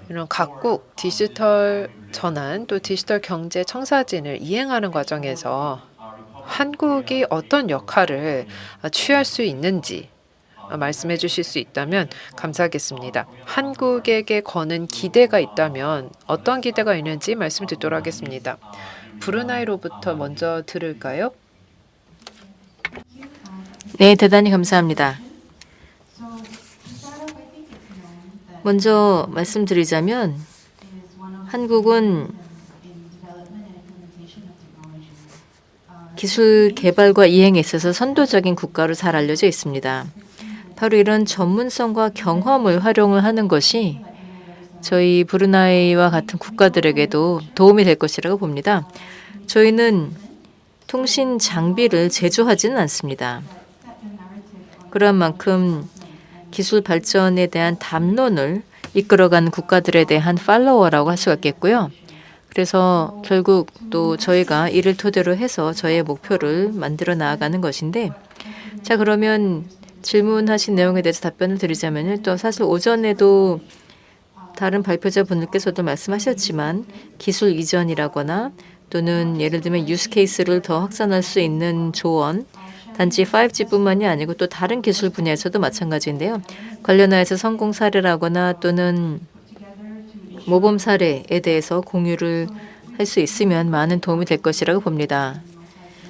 이런 각국 디지털 전환 또 디지털 경제 청사진을 이행하는 과정에서 한국이 어떤 역할을 취할 수 있는지 말씀해 주실 수 있다면 감사하겠습니다. 한국에게 거는 기대가 있다면 어떤 기대가 있는지 말씀 듣도록 하겠습니다. 브루나이로부터 먼저 들을까요? 네, 대단히 감사합니다. 먼저 말씀드리자면 한국은 기술 개발과 이행에 있어서 선도적인 국가로 잘 알려져 있습니다. 바로 이런 전문성과 경험을 활용을 하는 것이 저희 브루나이와 같은 국가들에게도 도움이 될 것이라고 봅니다. 저희는 통신 장비를 제조하지는 않습니다. 그런 만큼 기술 발전에 대한 담론을 이끌어가는 국가들에 대한 팔로워라고 할 수가 있겠고요. 그래서 결국 또 저희가 이를 토대로 해서 저희의 목표를 만들어 나아가는 것인데, 자, 그러면 질문하신 내용에 대해서 답변을 드리자면 또 사실 오전에도 다른 발표자분들께서도 말씀하셨지만 기술 이전이라거나 또는 예를 들면 유스 케이스를 더 확산할 수 있는 조언, 단지 5G뿐만이 아니고 또 다른 기술 분야에서도 마찬가지인데요. 관련하여서 성공 사례라거나 또는 모범 사례에 대해서 공유를 할 수 있으면 많은 도움이 될 것이라고 봅니다.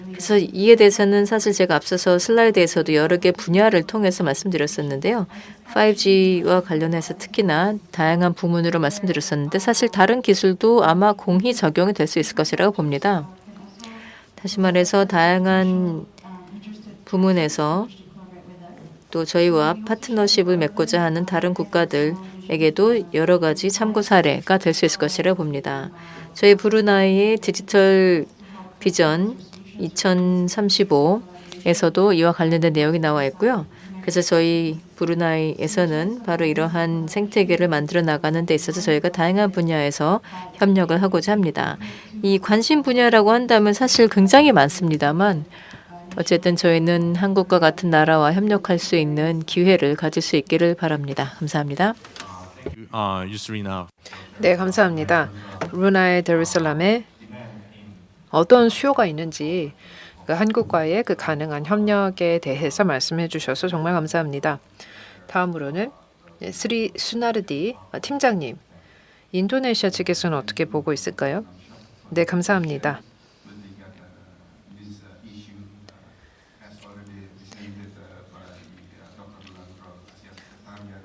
그래서 이에 대해서는 사실 제가 앞서서 슬라이드에서도 여러 개 분야를 통해서 말씀드렸었는데요. 5G와 관련해서 특히나 다양한 부문으로 말씀드렸었는데 사실 다른 기술도 아마 공히 적용이 될 수 있을 것이라고 봅니다. 다시 말해서 다양한 부문에서 또 저희와 파트너십을 맺고자 하는 다른 국가들에게도 여러 가지 참고 사례가 될 수 있을 것이라고 봅니다. 저희 브루나이의 디지털 비전 2035에서도 이와 관련된 내용이 나와 있고요. 그래서 저희 브루나이에서는 바로 이러한 생태계를 만들어 나가는 데 있어서 저희가 다양한 분야에서 협력을 하고자 합니다. 이 관심 분야라고 한다면 사실 굉장히 많습니다만 어쨌든 저희는 한국과 같은 나라와 협력할 수 있는 기회를 가질 수 있기를 바랍니다. 감사합니다. Yusrina. 네, 감사합니다. 브루나이 다르살람에 어떤 수요가 있는지 그 한국과의 그 가능한 협력에 대해서 말씀해 주셔서 정말 감사합니다. 다음으로는 스리 수나르디 팀장님, 인도네시아 측에서는 어떻게 보고 있을까요? 네, 감사합니다.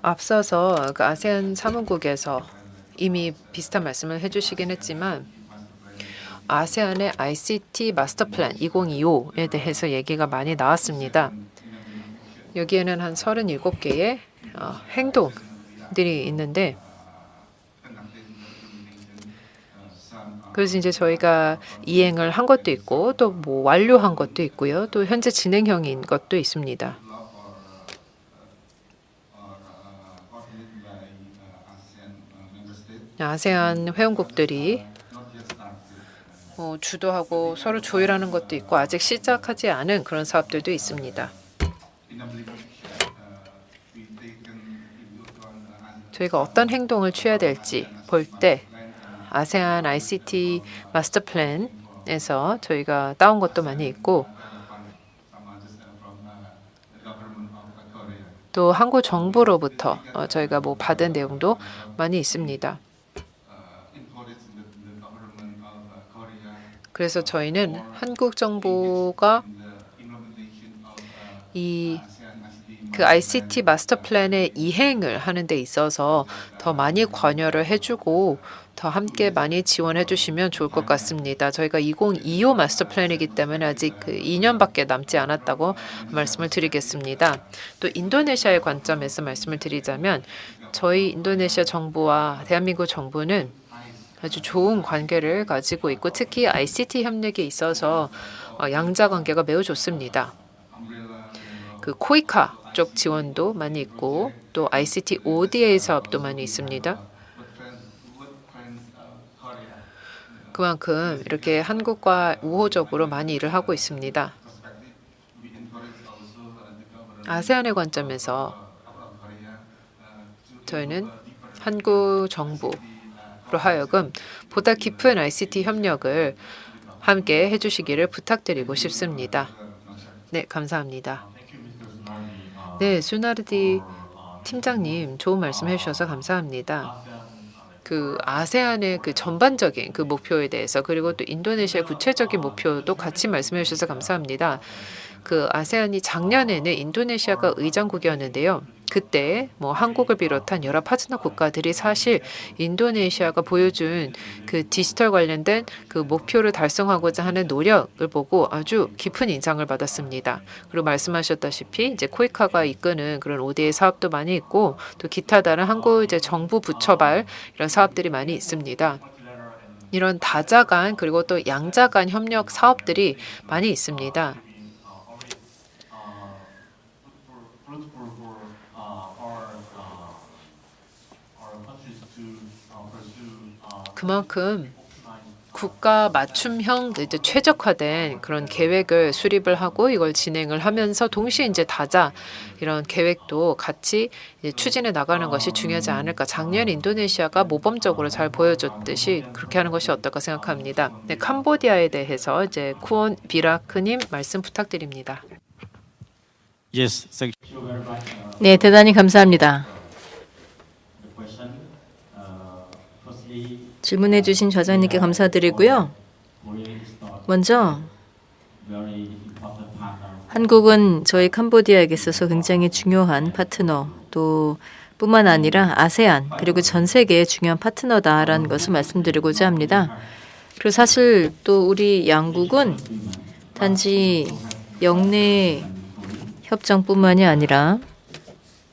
앞서서 그 아세안 사무국에서 이미 비슷한 말씀을 해주시긴 했지만 아세안의 ICT 마스터 플랜 2025에 대해서 얘기가 많이 나왔습니다. 여기에는 한 37개의 행동들이 있는데 그래서 이제 저희가 이행을 한 것도 있고 또 뭐 완료한 것도 있고요. 또 현재 진행형인 것도 있습니다. 아세안 회원국들이 주도하고 서로 조율하는 것도 있고 아직 시작하지 않은 그런 사업들도 있습니다. 저희가 어떤 행동을 취해야 될지 볼 때 아세안 ICT 마스터 플랜에서 저희가 따온 것도 많이 있고 또 한국 정부로부터 저희가 뭐 받은 내용도 많이 있습니다. 그래서 저희는 한국 정부가 그 ICT 마스터 플랜의 이행을 하는 데 있어서 더 많이 관여를 해주고 더 함께 많이 지원해 주시면 좋을 것 같습니다. 저희가 2025 마스터 플랜이기 때문에 아직 그 2년밖에 남지 않았다고 말씀을 드리겠습니다. 또 인도네시아의 관점에서 말씀을 드리자면 저희 인도네시아 정부와 대한민국 정부는 아주 좋은 관계를 가지고 있고 특히 ICT 협력에 있어서 양자 관계가 매우 좋습니다. 그 코이카 쪽 지원도 많이 있고 또 ICT ODA 사업도 많이 있습니다. 그만큼 이렇게 한국과 우호적으로 많이 일을 하고 있습니다. 아세안의 관점에서 저희는 한국 정부로 하여금 보다 깊은 ICT 협력을 함께 해주시기를 부탁드리고 싶습니다. 네, 감사합니다. 네, 수나르디 팀장님 좋은 말씀 해주셔서 감사합니다. 그 아세안의 그 전반적인 그 목표에 대해서 그리고 또 인도네시아의 구체적인 목표도 같이 말씀해 주셔서 감사합니다. 그 아세안이 작년에는 인도네시아가 의장국이었는데요. 그때 뭐 한국을 비롯한 여러 파트너 국가들이 사실 인도네시아가 보여준 그 디지털 관련된 그 목표를 달성하고자 하는 노력을 보고 아주 깊은 인상을 받았습니다. 그리고 말씀하셨다시피 이제 코이카가 이끄는 그런 ODA 사업도 많이 있고 또 기타 다른 한국 이제 정부 부처발 이런 사업들이 많이 있습니다. 이런 다자 간 그리고 또 양자 간 협력 사업들이 많이 있습니다. 그만큼 국가 맞춤형 이제 최적화된 그런 계획을 수립을 하고 이걸 진행을 하면서 동시에 이제 다자 이런 계획도 같이 이제 추진해 나가는 것이 중요하지 않을까. 작년 인도네시아가 모범적으로 잘 보여줬듯이 그렇게 하는 것이 어떨까 생각합니다. 네, 캄보디아에 대해서 이제 쿠온 비라크님 말씀 부탁드립니다. Yes, thank 네, 대단히 감사합니다. 질문해 주신 좌장님께 감사드리고요. 먼저 한국은 저희 캄보디아에게 있어서 굉장히 중요한 파트너 또 뿐만 아니라 아세안 그리고 전 세계의 중요한 파트너다라는 것을 말씀드리고자 합니다. 그리고 사실 또 우리 양국은 단지 영내 협정뿐만이 아니라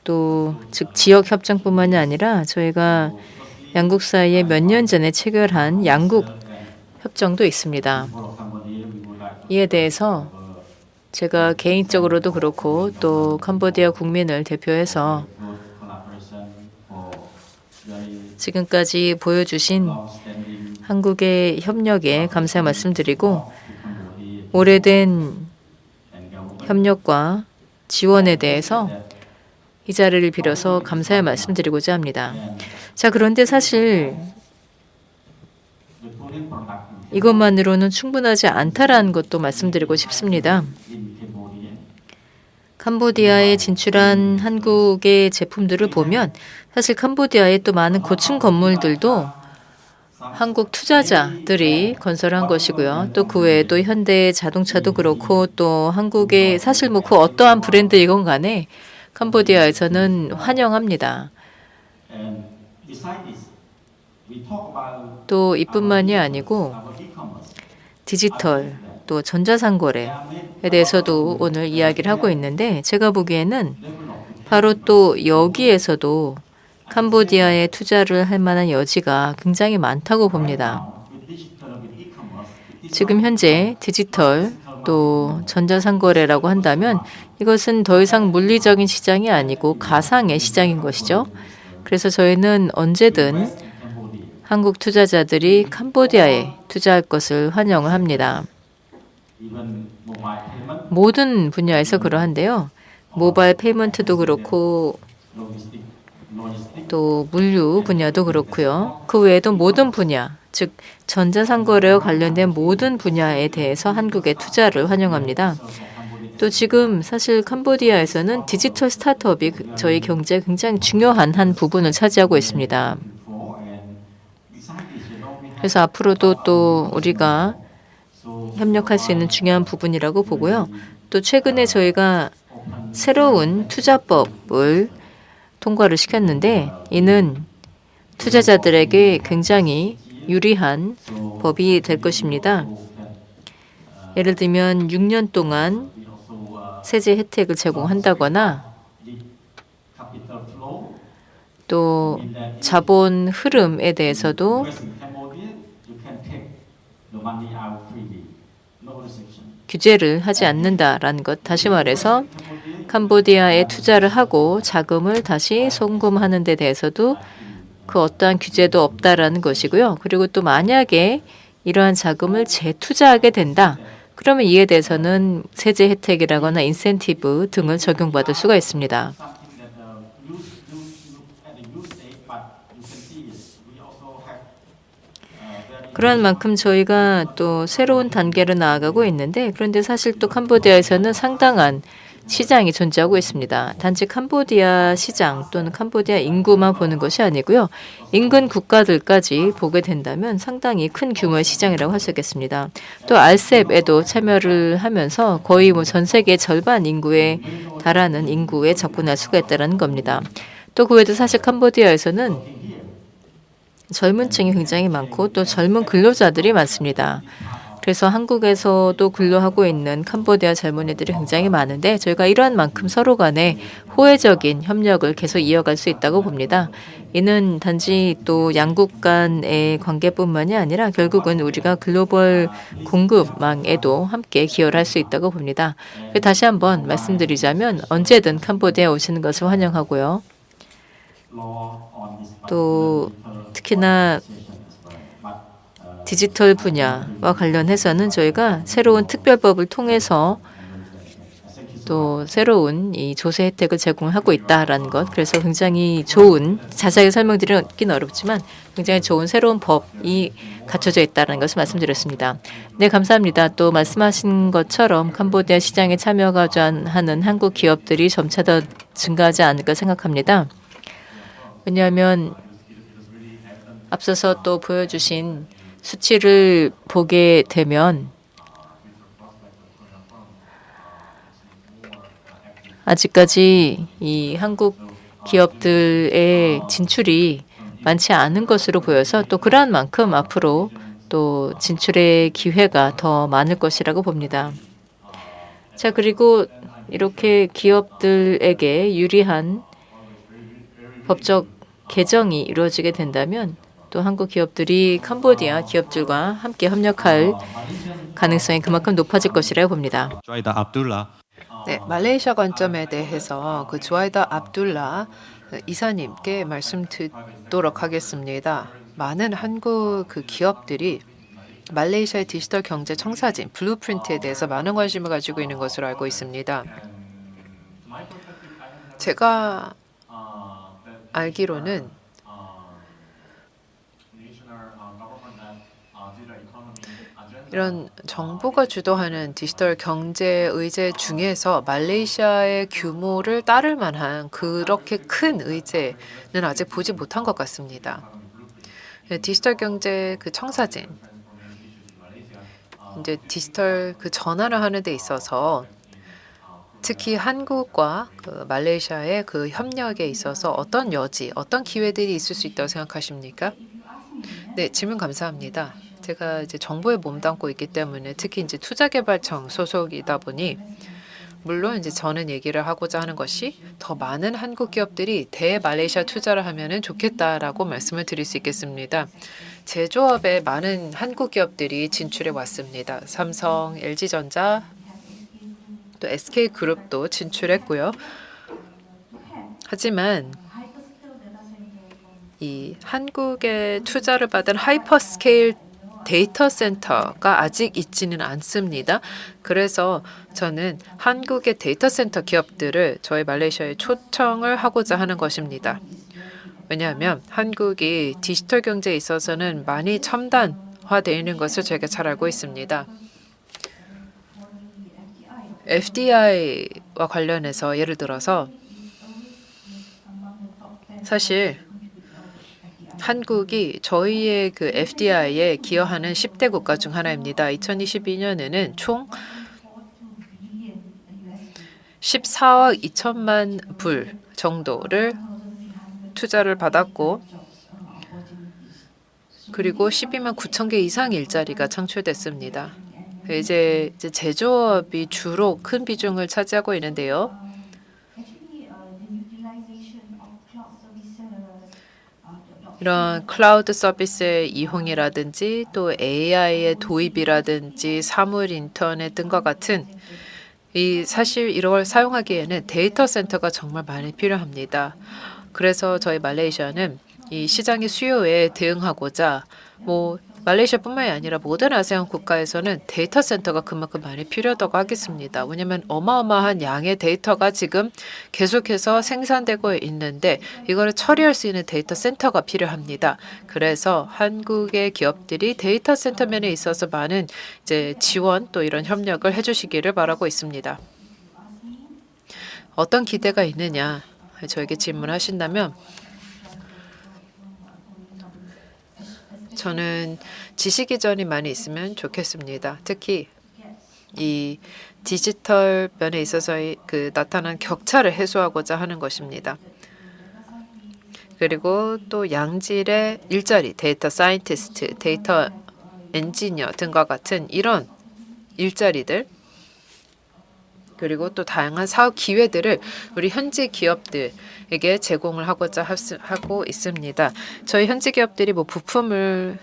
또 즉 지역 협정뿐만이 아니라 저희가 양국 사이에 몇 년 전에 체결한 양국 협정도 있습니다. 이에 대해서 제가 개인적으로도 그렇고 또 캄보디아 국민을 대표해서 지금까지 보여주신 한국의 협력에 감사의 말씀드리고 오래된 협력과 지원에 대해서 이 자리를 빌어서 감사의 말씀드리고자 합니다. 자, 그런데 사실 이것만으로는 충분하지 않다라는 것도 말씀드리고 싶습니다. 캄보디아에 진출한 한국의 제품들을 보면 사실 캄보디아에 또 많은 고층 건물들도 한국 투자자들이 건설한 것이고요. 또 그 외에도 현대 자동차도 그렇고 또 한국의 사실 뭐 그 어떠한 브랜드이건 간에 캄보디아에서는 환영합니다. 또 이뿐만이 아니고 디지털 또 전자상거래에 대해서도 오늘 이야기를 하고 있는데 제가 보기에는 바로 또 여기에서도 캄보디아에 투자를 할 만한 여지가 굉장히 많다고 봅니다. 지금 현재 디지털 또 전자상거래라고 한다면 이것은 더 이상 물리적인 시장이 아니고 가상의 시장인 것이죠. 그래서 저희는 언제든 한국 투자자들이 캄보디아에 투자할 것을 환영을 합니다. 모든 분야에서 그러한데요. 모바일 페이먼트도 그렇고 또 물류 분야도 그렇고요. 그 외에도 모든 분야, 즉 전자상거래와 관련된 모든 분야에 대해서 한국의 투자를 환영합니다. 또 지금 사실 캄보디아에서는 디지털 스타트업이 저희 경제에 굉장히 중요한 한 부분을 차지하고 있습니다. 그래서 앞으로도 또 우리가 협력할 수 있는 중요한 부분이라고 보고요. 또 최근에 저희가 새로운 투자법을 통과를 시켰는데 이는 투자자들에게 굉장히 유리한 법이 될 것입니다. 예를 들면 6년 동안 세제 혜택을 제공한다거나 또 자본 흐름에 대해서도 규제를 하지 않는다라는 것. 다시 말해서 캄보디아에 투자를 하고 자금을 다시 송금하는 데 대해서도 그 어떠한 규제도 없다라는 것이고요. 그리고 또 만약에 이러한 자금을 재투자하게 된다. 그러면 이에 대해서는 세제 혜택이라거나 인센티브 등을 적용받을 수가 있습니다. 그러한 만큼 저희가 또 새로운 단계로 나아가고 있는데 그런데 사실 또 캄보디아에서는 상당한 시장이 존재하고 있습니다. 단지 캄보디아 시장 또는 캄보디아 인구만 보는 것이 아니고요. 인근 국가들까지 보게 된다면 상당히 큰 규모의 시장이라고 할 수 있겠습니다. 또 RCEP에도 참여를 하면서 거의 뭐 전 세계 절반 인구에 달하는 인구에 접근할 수가 있다는 겁니다. 또 그 외에도 사실 캄보디아에서는 젊은 층이 굉장히 많고 또 젊은 근로자들이 많습니다. 그래서 한국에서도 근로하고 있는 캄보디아 젊은이들이 굉장히 많은데 저희가 이러한 만큼 서로 간에 호혜적인 협력을 계속 이어갈 수 있다고 봅니다. 이는 단지 또 양국 간의 관계뿐만이 아니라 결국은 우리가 글로벌 공급망에도 함께 기여를 할 수 있다고 봅니다. 다시 한번 말씀드리자면 언제든 캄보디아에 오시는 것을 환영하고요. 또 특히나 디지털 분야와 관련해서는 저희가 새로운 특별법을 통해서 또 새로운 이 조세 혜택을 제공하고 있다라는 것. 그래서 굉장히 좋은, 자세하게 설명드리긴 어렵지만 굉장히 좋은 새로운 법이 갖춰져 있다는 것을 말씀드렸습니다. 네, 감사합니다. 또 말씀하신 것처럼 캄보디아 시장에 참여하고자 하는 한국 기업들이 점차 더 증가하지 않을까 생각합니다. 왜냐하면 앞서서 또 보여주신 수치를 보게 되면 아직까지 이 한국 기업들의 진출이 많지 않은 것으로 보여서 또 그러한 만큼 앞으로 또 진출의 기회가 더 많을 것이라고 봅니다. 자, 그리고 이렇게 기업들에게 유리한 법적 개정이 이루어지게 된다면 또 한국 기업들이 캄보디아 기업들과 함께 협력할 가능성이 그만큼 높아질 것이라고 봅니다. Joaida Abdullah. 네, 말레이시아 관점에 대해서 그 주아이다 압둘라 이사님께 말씀 듣도록 하겠습니다. 많은 한국 그 기업들이 말레이시아의 디지털 경제 청사진 블루프린트에 대해서 많은 관심을 가지고 있는 것으로 알고 있습니다. 제가 알기로는 이런 정부가 주도하는 디지털 경제 의제 중에서 말레이시아의 규모를 따를 만한 그렇게 큰 의제는 아직 보지 못한 것 같습니다. 디지털 경제 그 청사진, 이제 디지털 그 전환을 하는 데 있어서 특히 한국과 그 말레이시아의 그 협력에 있어서 어떤 여지, 어떤 기회들이 있을 수 있다고 생각하십니까? 네, 질문 감사합니다. 제가 이제 정보에 몸담고 있기 때문에 특히 이제 투자개발청 소속이다 보니 물론 이제 저는 얘기를 하고자 하는 것이 더 많은 한국 기업들이 대말레이시아 투자를 하면은 좋겠다라고 말씀을 드릴 수 있겠습니다. 제조업에 많은 한국 기업들이 진출해 왔습니다. 삼성, LG전자, 또 SK그룹도 진출했고요. 하지만 이 한국에 투자를 받은 하이퍼스케일 데이터 센터가 아직 있지는 않습니다. 그래서 저는 한국의 데이터 센터 기업들을 저희 말레이시아에 초청을 하고자 하는 것입니다. 왜냐하면 한국이 디지털 경제에 있어서는 많이 첨단화되어 있는 것을 저희가 잘 알고 있습니다. FDI와 관련해서 예를 들어서 사실 한국이 저희의 그 FDI에 기여하는 10대 국가 중 하나입니다. 2022년에는 총 14억 2천만 불 정도를 투자를 받았고 그리고 12만 9천 개 이상 일자리가 창출됐습니다. 이제 제조업이 주로 큰 비중을 차지하고 있는데요. 이런 클라우드 서비스의 이용이라든지 또 AI의 도입이라든지 사물 인터넷 등과 같은 사실 이걸 사용하기에는 데이터 센터가 정말 많이 필요합니다. 그래서 저희 말레이시아는 이 시장의 수요에 대응하고자 말레이시아뿐만이 아니라 모든 아세안 국가에서는 데이터 센터가 그만큼 많이 필요하다고 하겠습니다. 왜냐하면 어마어마한 양의 데이터가 지금 계속해서 생산되고 있는데 이거를 처리할 수 있는 데이터 센터가 필요합니다. 그래서 한국의 기업들이 데이터 센터 면에 있어서 많은 이제 지원 또 이런 협력을 해주시기를 바라고 있습니다. 어떤 기대가 있느냐 저에게 질문하신다면 저는 지식 이전이 많이 있으면 좋겠습니다. 특히 이 디지털 면에 있어서의 그 나타난 격차를 해소하고자 하는 것입니다. 그리고 또 양질의 일자리, 데이터 사이언티스트, 데이터 엔지니어 등과 같은 이런 일자리들 그리고 또 다양한 사업 기회들을 우리 현지 기업들에게 제공을 하고자 하고 있습니다. 저희 현지 기업들이 부품을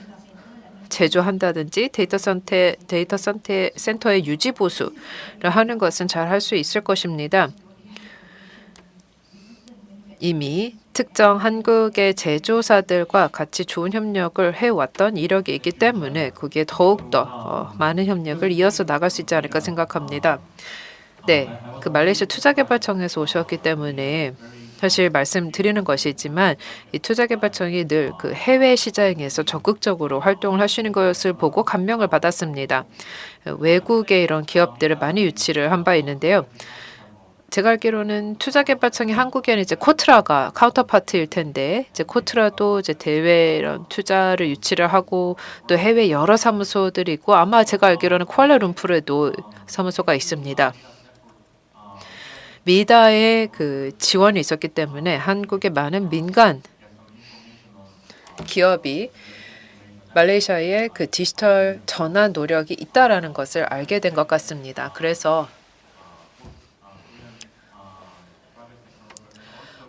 제조한다든지 데이터 센터의 유지 보수를 하는 것은 잘 할 수 있을 것입니다. 이미 특정 한국의 제조사들과 같이 좋은 협력을 해왔던 이력이 있기 때문에 거기에 더욱더 많은 협력을 이어서 나갈 수 있지 않을까 생각합니다. 네, 그 말레이시아 투자개발청에서 오셨기 때문에 사실 말씀드리는 것이지만 이 투자개발청이 늘 그 해외 시장에서 적극적으로 활동을 하시는 것을 보고 감명을 받았습니다. 외국의 이런 기업들을 많이 유치를 한 바 있는데요. 제가 알기로는 투자개발청이 한국에는 이제 코트라가 카운터파트일 텐데 이제 코트라도 이제 대외 이런 투자를 유치를 하고 또 해외 여러 사무소들이 있고 아마 제가 알기로는 쿠알라룸푸르에도 사무소가 있습니다. 미다의 그 지원이 있었기 때문에 한국의 많은 민간 기업이 말레이시아의 그 디지털 전환 노력이 있다라는 것을 알게 된 것 같습니다. 그래서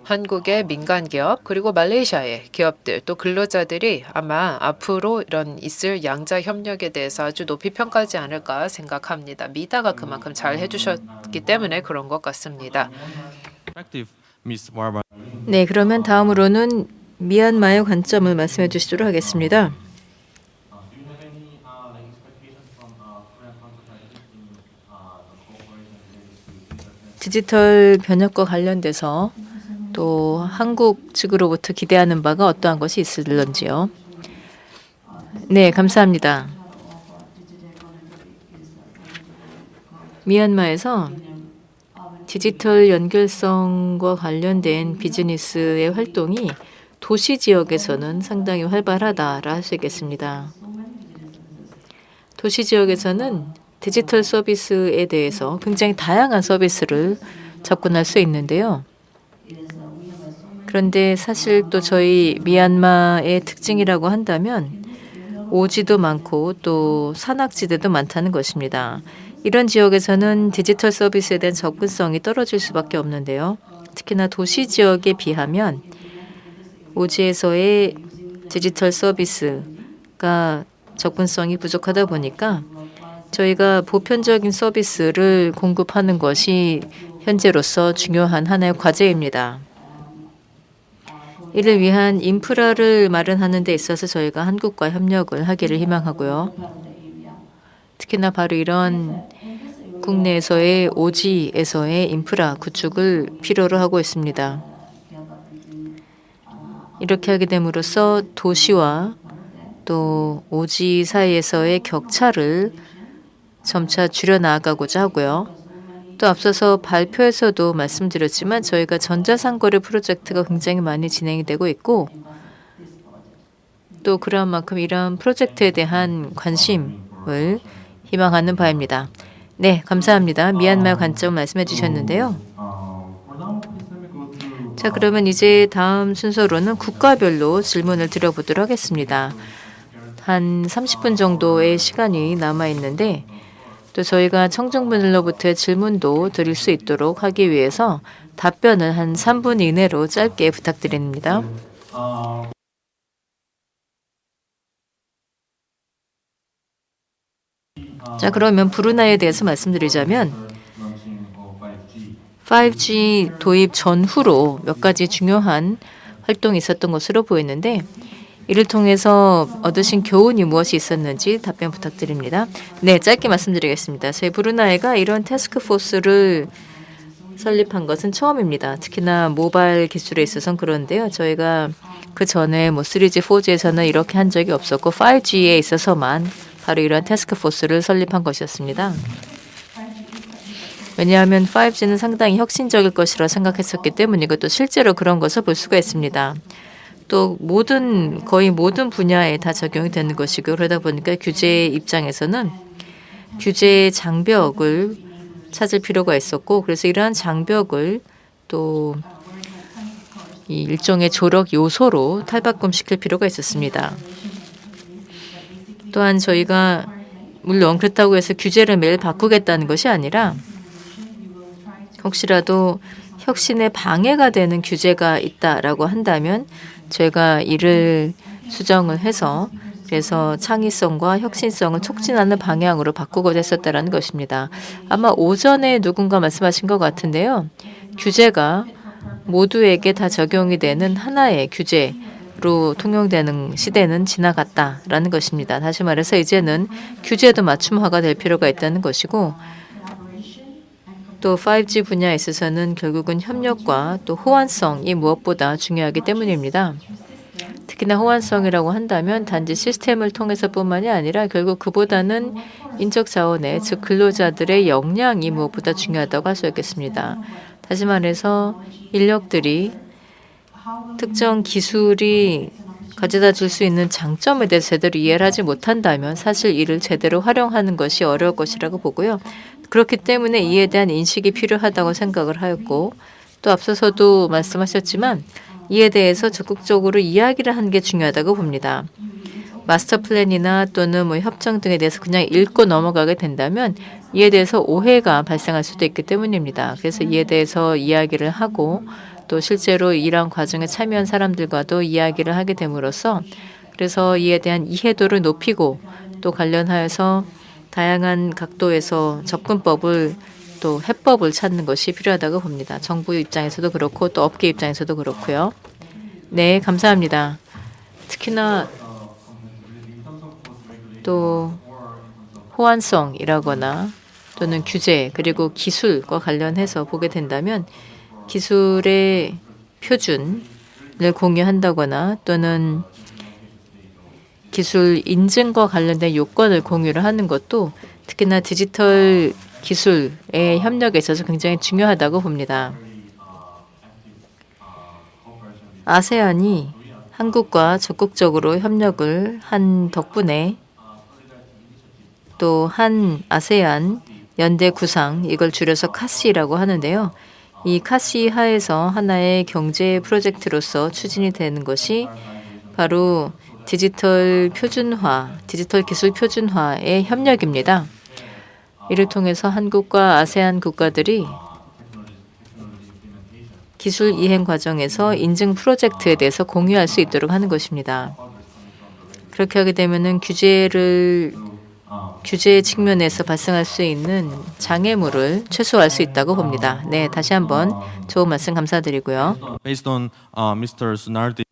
한국의 민간 기업 그리고 말레이시아의 기업들 또 근로자들이 아마 앞으로 이런 있을 양자 협력에 대해서 아주 높이 평가하지 않을까 생각합니다. 미다가 그만큼 잘 해주셨기 때문에 그런 것 같습니다. Perspective, Ms. Barbara. 네, 그러면 다음으로는 미얀마의 관점을 말씀해 주시도록 하겠습니다. 디지털 변혁과 관련돼서 또 한국 측으로부터 기대하는 바가 어떠한 것이 있을런지요. 네, 감사합니다. 미얀마에서 디지털 연결성과 관련된 비즈니스의 활동이 도시 지역에서는 상당히 활발하다라 할 수 있겠습니다. 도시 지역에서는 디지털 서비스에 대해서 굉장히 다양한 서비스를 접근할 수 있는데요. 그런데 사실 또 저희 미얀마의 특징이라고 한다면 오지도 많고 또 산악지대도 많다는 것입니다. 이런 지역에서는 디지털 서비스에 대한 접근성이 떨어질 수밖에 없는데요. 특히나 도시 지역에 비하면 오지에서의 디지털 서비스가 접근성이 부족하다 보니까 저희가 보편적인 서비스를 공급하는 것이 현재로서 중요한 하나의 과제입니다. 이를 위한 인프라를 마련하는 데 있어서 저희가 한국과 협력을 하기를 희망하고요. 특히나 바로 이런 국내에서의 오지에서의 인프라 구축을 필요로 하고 있습니다. 이렇게 하게 됨으로써 도시와 또 오지 사이에서의 격차를 점차 줄여나가고자 하고요. 또 앞서서 발표에서도 말씀드렸지만 저희가 전자상거래 프로젝트가 굉장히 많이 진행이 되고 있고 또 그런 만큼 이러한 프로젝트에 대한 관심을 희망하는 바입니다. 네, 감사합니다. 미얀마 관점 말씀해 주셨는데요. 자, 그러면 이제 다음 순서로는 국가별로 질문을 드려보도록 하겠습니다. 한 30분 정도의 시간이 남아 있는데 또 저희가 청중분들로부터 질문도 드릴 수 있도록 하기 위해서 답변을 한 3분 이내로 짧게 부탁드립니다. 자, 그러면 브루나이에 대해서 말씀드리자면 5G 도입 전후로 몇 가지 중요한 활동이 있었던 것으로 보이는데 이를 통해서 얻으신 교훈이 무엇이 있었는지 답변 부탁드립니다. 네, 짧게 말씀드리겠습니다. 저희 브루나이가 이런 태스크포스를 설립한 것은 처음입니다. 특히나 모바일 기술에 있어서는 그런데요. 저희가 그 전에 3G, 4G에서는 이렇게 한 적이 없었고 5G에 있어서만 바로 이런 태스크포스를 설립한 것이었습니다. 왜냐하면 5G는 상당히 혁신적일 것이라 생각했었기 때문이고 또 실제로 그런 것을 볼 수가 있습니다. 또 거의 모든 분야에 다 적용이 되는 것이고 그러다 보니까 규제 입장에서는 규제 장벽을 찾을 필요가 있었고 그래서 이러한 장벽을 또 이 일종의 조력 요소로 탈바꿈시킬 필요가 있었습니다. 또한 저희가 물론 그렇다고 해서 규제를 매일 바꾸겠다는 것이 아니라 혹시라도 혁신에 방해가 되는 규제가 있다라고 한다면 저희가 이를 수정을 해서 그래서 창의성과 혁신성을 촉진하는 방향으로 바꾸고자 했었다라는 것입니다. 아마 오전에 누군가 말씀하신 것 같은데요. 규제가 모두에게 다 적용이 되는 하나의 규제로 통용되는 시대는 지나갔다라는 것입니다. 다시 말해서 이제는 규제도 맞춤화가 될 필요가 있다는 것이고 또 5G 분야에 있어서는 결국은 협력과 또 호환성이 무엇보다 중요하기 때문입니다. 특히나 호환성이라고 한다면 단지 시스템을 통해서뿐만이 아니라 결국 그보다는 인적 자원의 즉 근로자들의 역량이 무엇보다 중요하다고 할 수 있겠습니다. 다시 말해서 인력들이 특정 기술이 가져다 줄 수 있는 장점에 대해서 제대로 이해를 하지 못한다면 사실 이를 제대로 활용하는 것이 어려울 것이라고 보고요. 그렇기 때문에 이에 대한 인식이 필요하다고 생각을 하였고 또 앞서서도 말씀하셨지만 이에 대해서 적극적으로 이야기를 하는 게 중요하다고 봅니다. 마스터 플랜이나 또는 뭐 협정 등에 대해서 그냥 읽고 넘어가게 된다면 이에 대해서 오해가 발생할 수도 있기 때문입니다. 그래서 이에 대해서 이야기를 하고 또 실제로 이러한 과정에 참여한 사람들과도 이야기를 하게 됨으로써 그래서 이에 대한 이해도를 높이고 또 관련하여서 다양한 각도에서 접근법을 또 해법을 찾는 것이 필요하다고 봅니다. 정부 입장에서도 그렇고 또 업계 입장에서도 그렇고요. 네, 감사합니다. 특히나 또 호환성이라거나 또는 규제 그리고 기술과 관련해서 보게 된다면 기술의 표준을 공유한다거나 또는 기술 인증과 관련된 요건을 공유를 하는 것도 특히나 디지털 기술의 협력에 있어서 굉장히 중요하다고 봅니다. 아세안이 한국과 적극적으로 협력을 한 덕분에 또 한 아세안 연대 구상 이걸 줄여서 카시라고 하는데요. 이 카시 하에서 하나의 경제 프로젝트로서 추진이 되는 것이 바로 디지털 표준화, 디지털 기술 표준화의 협력입니다. 이를 통해서 한국과 아세안 국가들이 기술 이행 과정에서 인증 프로젝트에 대해서 공유할 수 있도록 하는 것입니다. 그렇게 하게 되면은 규제 측면에서 발생할 수 있는 장애물을 최소화할 수 있다고 봅니다. 네, 다시 한번 좋은 말씀 감사드리고요. Based on Mr. Sunardi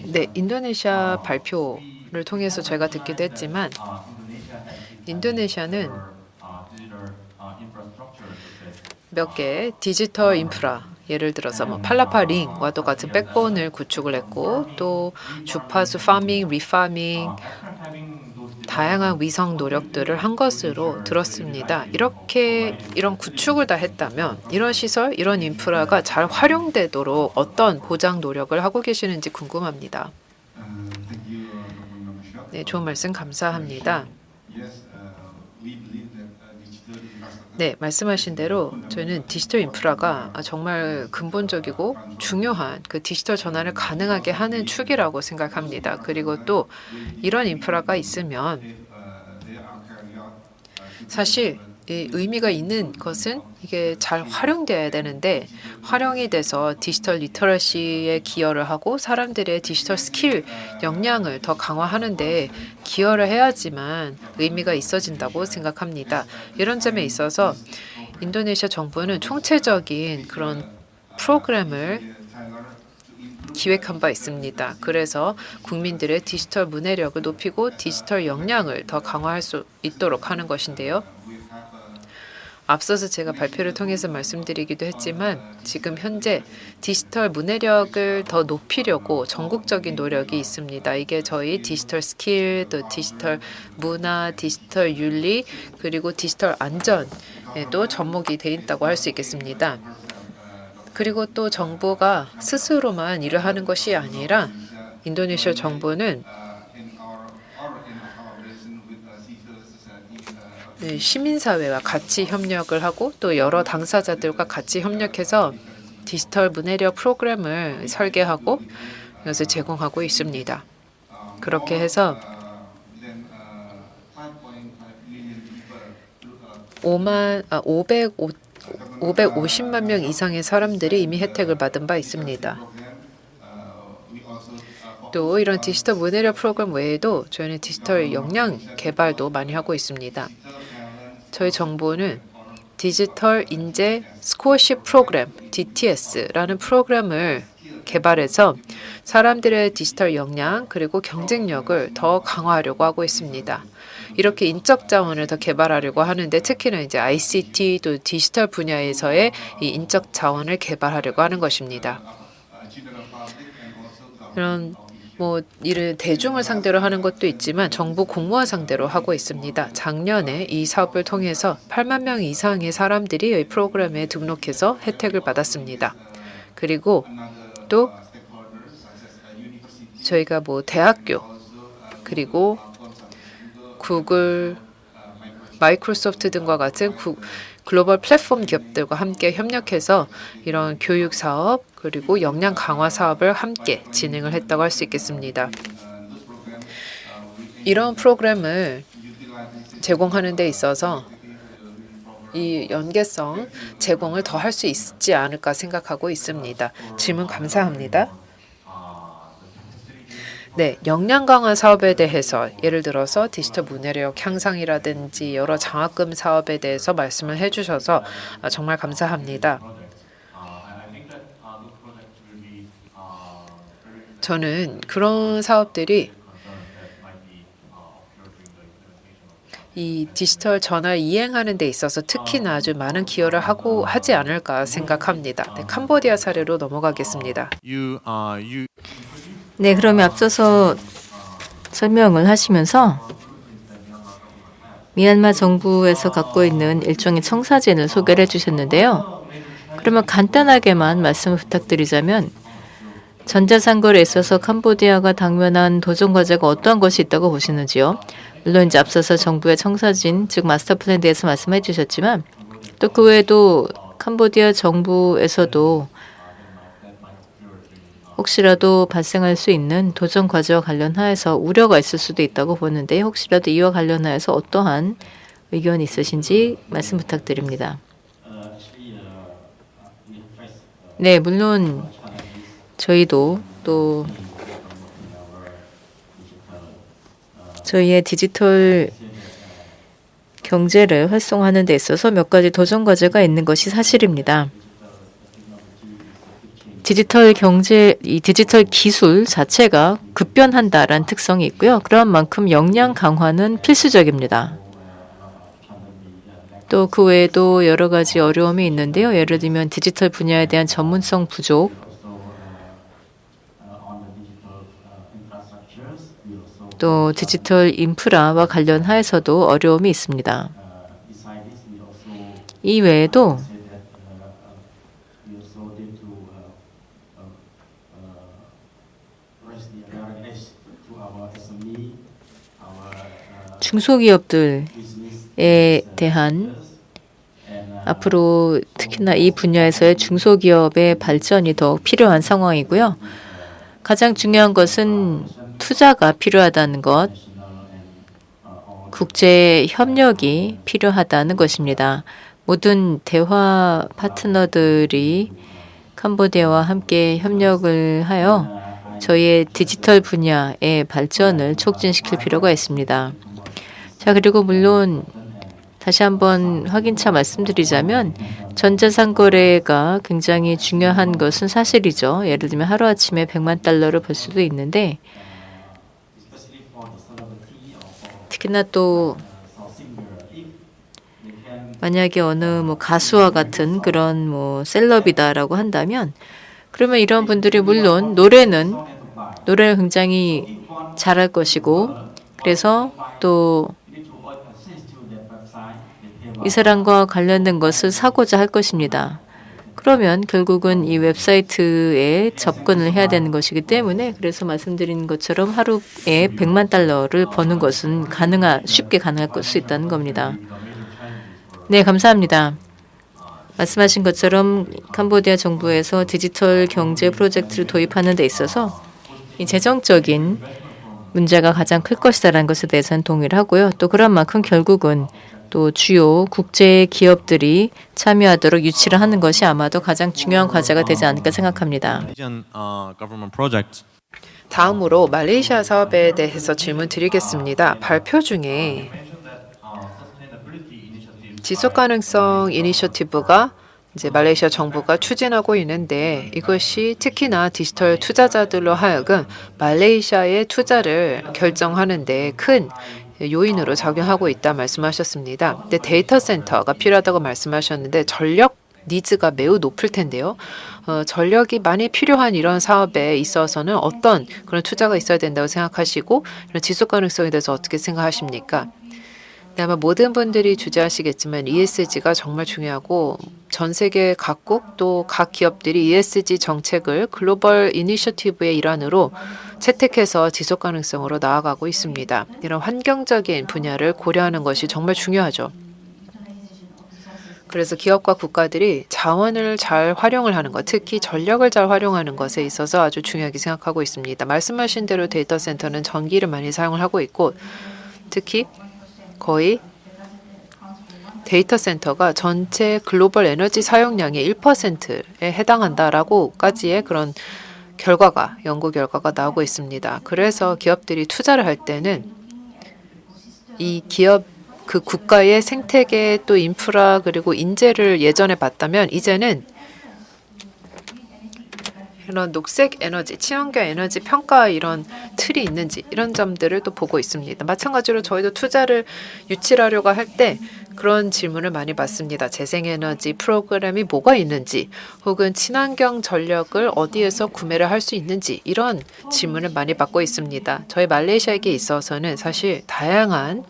네, 인도네시아 발표를 통해서 제가 듣기도 했지만 인도네시아는 몇 개의 디지털 인프라 예를 들어서 뭐 팔라파링과도 같은 백본을 구축을 했고 또 주파수 파밍, 리파밍 다양한 위성 노력들을 한 것으로 들었습니다. 이런 구축을 다 했다면 이런 시설, 이런 인프라가 잘 활용되도록 어떤 보장 노력을 하고 계시는지 궁금합니다. 네, 좋은 말씀 감사합니다. 네, 말씀하신 대로 저희는 디지털 인프라가 정말 근본적이고 중요한 그 디지털 전환을 가능하게 하는 축이라고 생각합니다. 그리고 또 이런 인프라가 있으면 사실 이 의미가 있는 것은 이게 잘 활용돼야 되는데 활용이 돼서 디지털 리터러시에 기여를 하고 사람들의 디지털 스킬 역량을 더 강화하는 데 기여를 해야지만 의미가 있어진다고 생각합니다. 이런 점에 있어서 인도네시아 정부는 총체적인 그런 프로그램을 기획한 바 있습니다. 그래서 국민들의 디지털 문해력을 높이고 디지털 역량을 더 강화할 수 있도록 하는 것인데요. 앞서서 제가 발표를 통해서 말씀드리기도 했지만 지금 현재 디지털 문해력을 더 높이려고 전국적인 노력이 있습니다. 이게 저희 디지털 스킬, 또 디지털 문화, 디지털 윤리, 그리고 디지털 안전에도 접목이 돼 있다고 할 수 있겠습니다. 그리고 또 정부가 스스로만 일을 하는 것이 아니라 인도네시아 정부는 시민사회와 같이 협력을 하고 또 여러 당사자들과 같이 협력해서 디지털 문해력 프로그램을 설계하고 이것을 제공하고 있습니다. 그렇게 해서 550만 명 이상의 사람들이 이미 혜택을 받은 바 있습니다. 또 이런 디지털 문해력 프로그램 외에도 저희는 디지털 역량 개발도 많이 하고 있습니다. 저희 정부는 디지털 인재 스코어십 프로그램 DTS라는 프로그램을 개발해서 사람들의 디지털 역량 그리고 경쟁력을 더 강화하려고 하고 있습니다. 이렇게 인적 자원을 더 개발하려고 하는데 특히나 이제 ICT 또 디지털 분야에서의 이 인적 자원을 개발하려고 하는 것입니다. 이런 이를 대중을 상대로 하는 것도 있지만 정부 공무원 상대로 하고 있습니다. 작년에 이 사업을 통해서 8만 명 이상의 사람들이 이 프로그램에 등록해서 혜택을 받았습니다. 그리고 또 저희가 대학교 그리고 구글, 마이크로소프트 등과 같은 글로벌 플랫폼 기업들과 함께 협력해서 이런 교육 사업 그리고 역량 강화 사업을 함께 진행을 했다고 할 수 있겠습니다. 이런 프로그램을 제공하는 데 있어서 이 연계성 제공을 더 할 수 있지 않을까 생각하고 있습니다. 질문 감사합니다. 네, 역량 강화 사업에 대해서 예를 들어서 디지털 문해력 향상이라든지 여러 장학금 사업에 대해서 말씀을 해주셔서 정말 감사합니다. 저는 그런 사업들이 이 디지털 전환 이행하는 데 있어서 특히나 아주 많은 기여를 하지 않을까 생각합니다. 네, 캄보디아 사례로 넘어가겠습니다. 네, 그러면 앞서서 설명을 하시면서 미얀마 정부에서 갖고 있는 일종의 청사진을 소개를 해주셨는데요. 그러면 간단하게만 말씀을 부탁드리자면 전자상거래에 있어서 캄보디아가 당면한 도전 과제가 어떠한 것이 있다고 보시는지요? 물론 이제 앞서서 정부의 청사진, 즉 마스터 플랜에 대해서 말씀해 주셨지만 또 그 외에도 캄보디아 정부에서도 혹시라도 발생할 수 있는 도전 과제와 관련하여서 우려가 있을 수도 있다고 보는데 혹시라도 이와 관련하여서 어떠한 의견이 있으신지 말씀 부탁드립니다. 네, 물론 저희도 또 저희의 디지털 경제를 활성화하는 데 있어서 몇 가지 도전 과제가 있는 것이 사실입니다. 디지털 경제, 이 디지털 기술 자체가 급변한다라는 특성이 있고요. 그런 만큼 역량 강화는 필수적입니다. 또 그 외에도 여러 가지 어려움이 있는데요. 예를 들면 디지털 분야에 대한 전문성 부족, 또 디지털 인프라와 관련하여서도 어려움이 있습니다. 이 외에도 중소기업들에 대한 앞으로 특히나 이 분야에서의 중소기업의 발전이 더 필요한 상황이고요. 가장 중요한 것은 투자가 필요하다는 것, 국제 협력이 필요하다는 것입니다. 모든 대화 파트너들이 캄보디아와 함께 협력을 하여 저희의 디지털 분야의 발전을 촉진시킬 필요가 있습니다. 자, 그리고 물론 다시 한번 확인차 말씀드리자면 전자상거래가 굉장히 중요한 것은 사실이죠. 예를 들면 하루아침에 100만 달러를 벌 수도 있는데 특히나 또 만약에 어느 가수와 같은 그런 셀럽이다라고 한다면 그러면 이런 분들이 물론 노래를 굉장히 잘할 것이고 그래서 또 이 사람과 관련된 것을 사고자 할 것입니다. 그러면 결국은 이 웹사이트에 접근을 해야 되는 것이기 때문에 그래서 말씀드린 것처럼 하루에 100만 달러를 버는 것은 쉽게 가능할 수 있다는 겁니다. 네, 감사합니다. 말씀하신 것처럼 캄보디아 정부에서 디지털 경제 프로젝트를 도입하는 데 있어서 이 재정적인 문제가 가장 클 것이다라는 것에 대해서는 동의를 하고요. 또 그런 만큼 결국은 또 주요 국제 기업들이 참여하도록 유치를 하는 것이 아마도 가장 중요한 과제가 되지 않을까 생각합니다. 다음으로 말레이시아 사업에 대해서 질문 드리겠습니다. 발표 중에 지속 가능성 이니셔티브가 이제 말레이시아 정부가 추진하고 있는데 이것이 특히나 디지털 투자자들로 하여금 말레이시아의 투자를 결정하는데 큰 요인으로 작용하고 있다 말씀하셨습니다. 근데 데이터 센터가 필요하다고 말씀하셨는데 전력 니즈가 매우 높을 텐데요. 전력이 많이 필요한 이런 사업에 있어서는 어떤 그런 투자가 있어야 된다고 생각하시고 이런 지속 가능성에 대해서 어떻게 생각하십니까? 네, 아마 모든 분들이 주제하시겠지만 ESG가 정말 중요하고 전 세계 각국 또 각 기업들이 ESG 정책을 글로벌 이니셔티브의 일환으로 채택해서 지속 가능성으로 나아가고 있습니다. 이런 환경적인 분야를 고려하는 것이 정말 중요하죠. 그래서 기업과 국가들이 자원을 잘 활용을 하는 것, 특히 전력을 잘 활용하는 것에 있어서 아주 중요하게 생각하고 있습니다. 말씀하신 대로 데이터 센터는 전기를 많이 사용을 하고 있고 특히 거의 데이터 센터가 전체 글로벌 에너지 사용량의 1%에 해당한다라고까지의 그런 결과가 연구 결과가 나오고 있습니다. 그래서 기업들이 투자를 할 때는 이 기업 그 국가의 생태계 또 인프라 그리고 인재를 예전에 봤다면 이제는 이런 녹색 에너지, 친환경 에너지 평가 이런 틀이 있는지 이런 점들을 또 보고 있습니다. 마찬가지로 저희도 투자를 유치하려고 할 때 그런 질문을 많이 받습니다. 재생에너지 프로그램이 뭐가 있는지 혹은 친환경 전력을 어디에서 구매를 할 수 있는지 이런 질문을 많이 받고 있습니다. 저희 말레이시아에게 있어서는 사실 다양한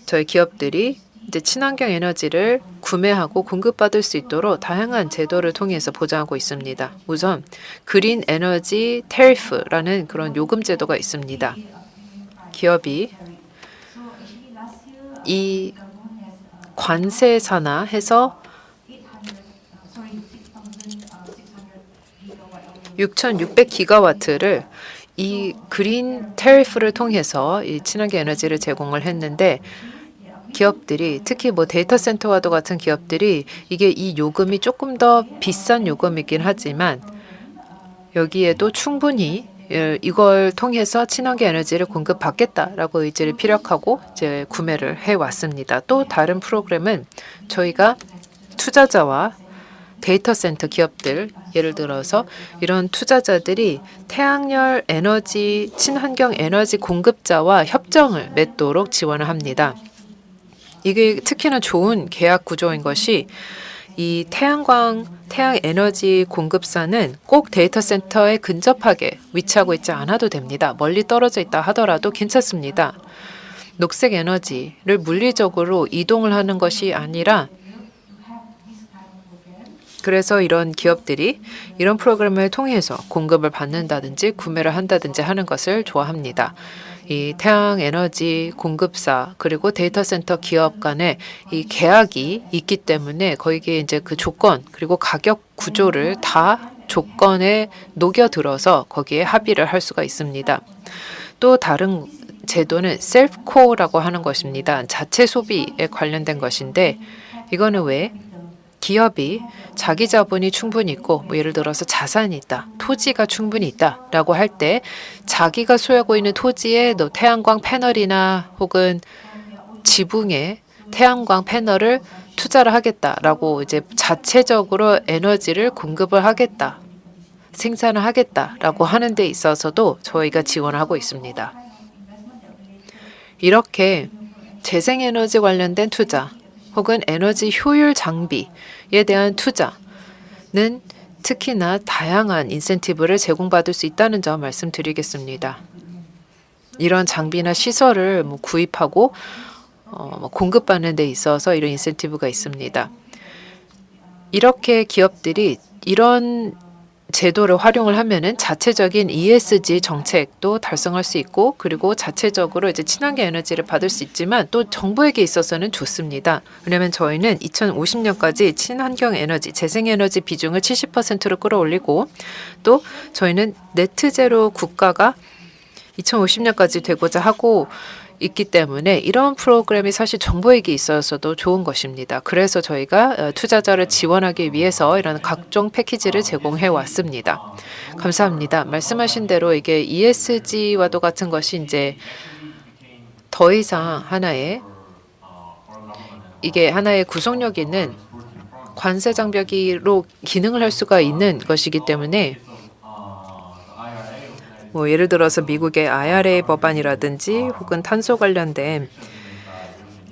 저희 기업들이 이제 친환경 에너지를 구매하고 공급받을 수 있도록 다양한 제도를 통해서 보장하고 있습니다. 우선 그린 에너지 테리프라는 그런 요금 제도가 있습니다. 기업이 이 관세 산하해서 6,600기가와트를 이 그린 테리프를 통해서 이 친환경 에너지를 제공을 했는데 기업들이 특히 뭐 데이터 센터와도 같은 기업들이 이게 이 요금이 조금 더 비싼 요금이긴 하지만 여기에도 충분히 이걸 통해서 친환경 에너지를 공급받겠다라고 의지를 피력하고 이제 구매를 해 왔습니다. 또 다른 프로그램은 저희가 투자자와 데이터 센터 기업들 예를 들어서 이런 투자자들이 태양열 에너지 친환경 에너지 공급자와 협정을 맺도록 지원을 합니다. 이게 특히나 좋은 계약 구조인 것이 이 태양 에너지 공급사는 꼭 데이터 센터에 근접하게 위치하고 있지 않아도 됩니다. 멀리 떨어져 있다 하더라도 괜찮습니다. 녹색 에너지를 물리적으로 이동을 하는 것이 아니라 그래서 이런 기업들이 이런 프로그램을 통해서 공급을 받는다든지 구매를 한다든지 하는 것을 좋아합니다. 이 태양 에너지 공급사 그리고 데이터 센터 기업 간에 이 계약이 있기 때문에 거기에 이제 그 조건 그리고 가격 구조를 다 조건에 녹여들어서 거기에 합의를 할 수가 있습니다. 또 다른 제도는 셀프코라고 하는 것입니다. 자체 소비에 관련된 것인데 이거는 왜 기업이 자기 자본이 충분히 있고 뭐 예를 들어서 자산이 있다, 토지가 충분히 있다라고 할 때 자기가 소유하고 있는 토지에 태양광 패널이나 혹은 지붕에 태양광 패널을 투자를 하겠다라고 이제 자체적으로 에너지를 공급을 하겠다, 생산을 하겠다라고 하는 데 있어서도 저희가 지원을 하고 있습니다. 이렇게 재생에너지 관련된 투자 혹은 에너지 효율 장비에 대한 투자는 특히나 다양한 인센티브를 제공받을 수 있다는 점 말씀드리겠습니다. 이런 장비나 시설을 뭐 구입하고 공급받는 데 있어서 이런 인센티브가 있습니다. 이렇게 기업들이 이런 제도를 활용을 하면은 자체적인 ESG 정책도 달성할 수 있고 그리고 자체적으로 이제 친환경 에너지를 받을 수 있지만 또 정부에게 있어서는 좋습니다. 왜냐하면 저희는 2050년까지 친환경 에너지, 재생 에너지 비중을 70%로 끌어올리고 또 저희는 네트 제로 국가가 2050년까지 되고자 하고 있기 때문에 이런 프로그램이 사실 정부에게 있어서도 좋은 것입니다. 그래서 저희가 투자자를 지원하기 위해서 이런 각종 패키지를 제공해 왔습니다. 감사합니다. 말씀하신 대로 이게 ESG와도 같은 것이 이제 더 이상 하나의 이게 하나의 구속력 있는 관세 장벽으로 기능을 할 수가 있는 것이기 때문에 뭐 예를 들어서 미국의 IRA 법안이라든지 혹은 탄소 관련된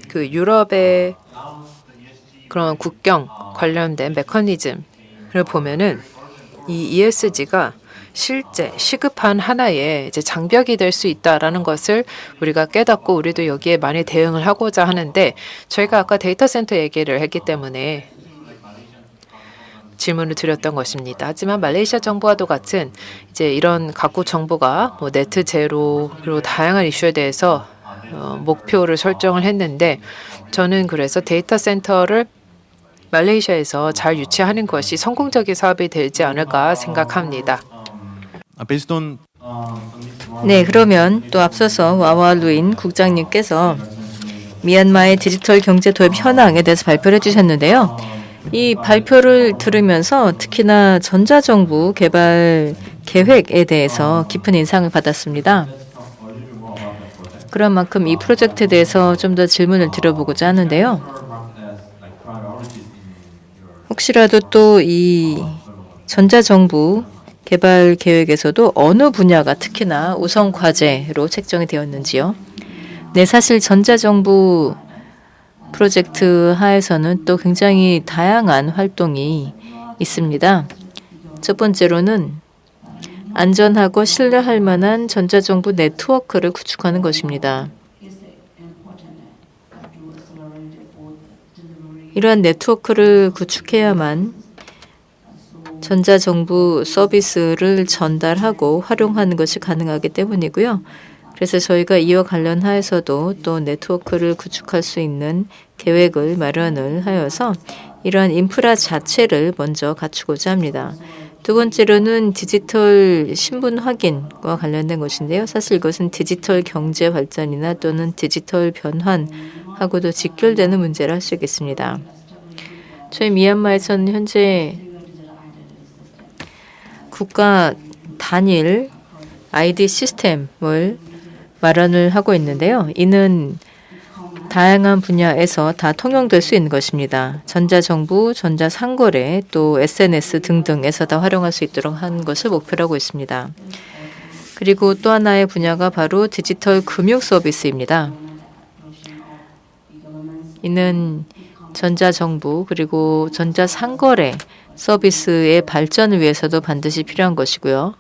그 유럽의 그런 국경 관련된 메커니즘을 보면은 이 ESG가 실제 시급한 하나의 이제 장벽이 될 수 있다라는 것을 우리가 깨닫고 우리도 여기에 많이 대응을 하고자 하는데 저희가 아까 데이터 센터 얘기를 했기 때문에 질문을 드렸던 것입니다. 하지만 말레이시아 정부와도 같은 이제 이런 각국 정부가 뭐 네트 제로 그리고 다양한 이슈에 대해서 목표를 설정을 했는데 저는 그래서 데이터 센터를 말레이시아에서 잘 유치하는 것이 성공적인 사업이 되지 않을까 생각합니다. Based on 네, 그러면 또 앞서서 와와루인 국장님께서 미얀마의 디지털 경제 도입 현황에 대해서 발표를 해주셨는데요. 이 발표를 들으면서 특히나 전자정부 개발 계획에 대해서 깊은 인상을 받았습니다. 그런 만큼 이 프로젝트에 대해서 좀 더 질문을 드려보고자 하는데요. 혹시라도 또 이 전자정부 개발 계획에서도 어느 분야가 특히나 우선 과제로 책정이 되었는지요? 네, 사실 전자정부 프로젝트 하에서는 또 굉장히 다양한 활동이 있습니다. 첫 번째로는 안전하고 신뢰할 만한 전자정부 네트워크를 구축하는 것입니다. 이러한 네트워크를 구축해야만 전자정부 서비스를 전달하고 활용하는 것이 가능하기 때문이고요. 그래서 저희가 이와 관련하여서도 또 네트워크를 구축할 수 있는 계획을 마련을 하여서 이러한 인프라 자체를 먼저 갖추고자 합니다. 두 번째로는 디지털 신분 확인과 관련된 것인데요. 사실 이것은 디지털 경제 발전이나 또는 디지털 변환하고도 직결되는 문제라 할 수 있겠습니다. 저희 미얀마에서는 현재 국가 단일 ID 시스템을 마련을 하고 있는데요. 이는 다양한 분야에서 다 통용될 수 있는 것입니다. 전자정부, 전자상거래, 또 SNS 등등에서 다 활용할 수 있도록 하는 것을 목표로 하고 있습니다. 그리고 또 하나의 분야가 바로 디지털 금융 서비스입니다. 이는 전자정부 그리고 전자상거래 서비스의 발전을 위해서도 반드시 필요한 것이고요.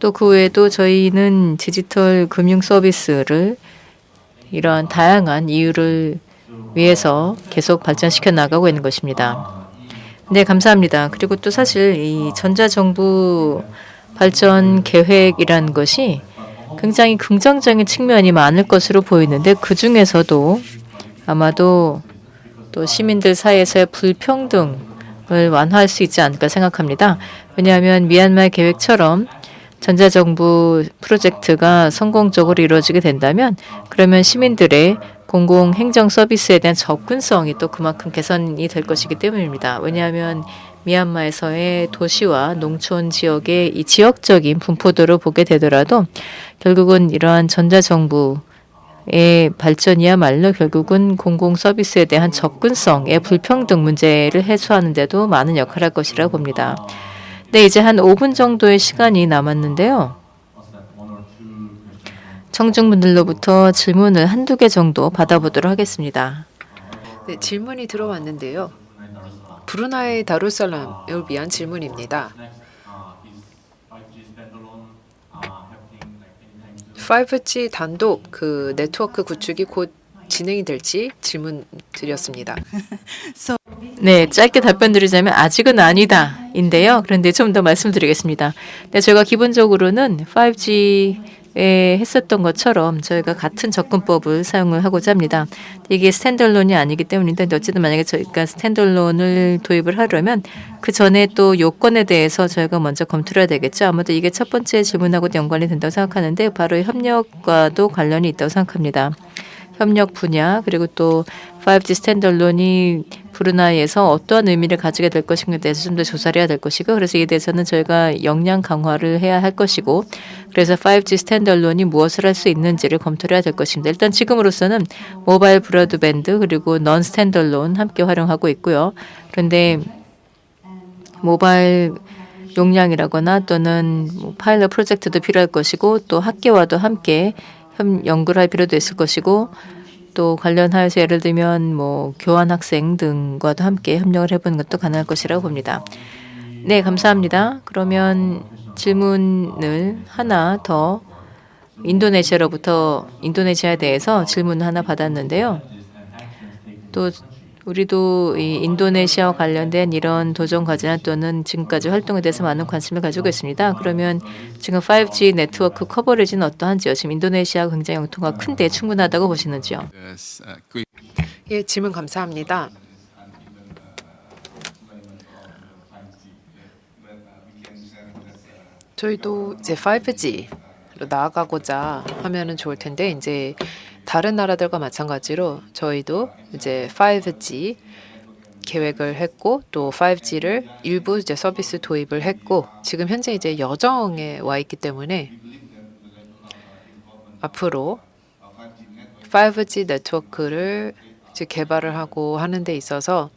또 그 외에도 저희는 디지털 금융 서비스를 이러한 다양한 이유를 위해서 계속 발전시켜 나가고 있는 것입니다. 네, 감사합니다. 그리고 또 사실 이 전자정부 발전 계획이라는 것이 굉장히 긍정적인 측면이 많을 것으로 보이는데 그 중에서도 아마도 또 시민들 사이에서의 불평등을 완화할 수 있지 않을까 생각합니다. 왜냐하면 미얀마의 계획처럼 전자정부 프로젝트가 성공적으로 이루어지게 된다면 그러면 시민들의 공공행정 서비스에 대한 접근성이 또 그만큼 개선이 될 것이기 때문입니다. 왜냐하면 미얀마에서의 도시와 농촌 지역의 이 지역적인 분포도를 보게 되더라도 결국은 이러한 전자정부의 발전이야말로 결국은 공공 서비스에 대한 접근성의 불평등 문제를 해소하는 데도 많은 역할을 할 것이라고 봅니다. 네, 이제 한 5분 정도의 시간이 남았는데요. 청중분들로부터 질문을 한두 개 정도 받아보도록 하겠습니다. 네, 질문이 들어왔는데요. 브루나이 다루살람을 위한 질문입니다. 5G 단독 그 네트워크 구축이 곧 진행이 될지 질문 드렸습니다. 네, 짧게 답변 드리자면 아직은 아니다인데요. 그런데 좀 더 말씀드리겠습니다. 네, 저희가 기본적으로는 5G에 했었던 것처럼 저희가 같은 접근법을 사용을 하고자 합니다. 이게 스탠드얼론이 아니기 때문인데 어쨌든 만약에 저희가 스탠드얼론을 도입을 하려면 그 전에 또 요건에 대해서 저희가 먼저 검토를 해야 되겠죠. 아무도 이게 첫 번째 질문하고도 연관이 된다고 생각하는데 바로 협력과도 관련이 있다고 생각합니다. 협력 분야 그리고 또 5G 스탠드얼론이 브루나이에서 어떠한 의미를 가지게 될 것인가에 대해서 좀 더 조사를 해야 될 것이고 그래서 이에 대해서는 저희가 역량 강화를 해야 할 것이고 그래서 5G 스탠드얼론이 무엇을 할 수 있는지를 검토를 해야 될 것입니다. 일단 지금으로서는 모바일 브로드밴드 그리고 넌 스탠드얼론 함께 활용하고 있고요. 그런데 모바일 용량이라거나 또는 뭐 파일럿 프로젝트도 필요할 것이고 또 학계와도 함께 연구를 할 필요도 있을 것이고 또 관련하여서 예를 들면 뭐 교환 학생 등과도 함께 협력을 해보는 것도 가능할 것이라고 봅니다. 네, 감사합니다. 그러면 질문을 하나 더 인도네시아에 대해서 질문을 하나 받았는데요. 또 우리도 이 인도네시아와 관련된 이런 도전 과제나 또는 지금까지 활동에 대해서 많은 관심을 가지고 있습니다. 그러면 지금 5G 네트워크 커버리지는 어떠한지요? 지금 인도네시아가 굉장히 영토가 큰데 충분하다고 보시는지요? Yes, quick. 예, 질문 감사합니다. 저희도 이제 5G로 나아가고자 하면은 좋을 텐데 이제 다른 나라들과 마찬가지로 저희도 이제 5G 계획을 했고 또 5G를 일부 이제 서비스 도입을 했고 지금 현재 이제 여정에 와 있기 때문에 앞으로 5G 네트워크를 이제 개발을 하고 하는 데 있어서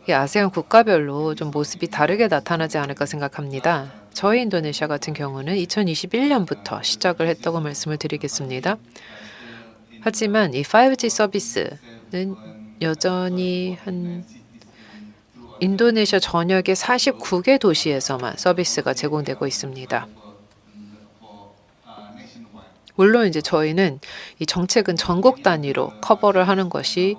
이 아세안 국가별로 좀 모습이 다르게 나타나지 않을까 생각합니다. 저희 인도네시아 같은 경우는 2021년부터 시작을 했다고 말씀을 드리겠습니다. 하지만 이 5G 서비스는 여전히 한 인도네시아 전역의 49개 도시에서만 서비스가 제공되고 있습니다. 물론 이제 저희는 이 정책은 전국 단위로 커버를 하는 것이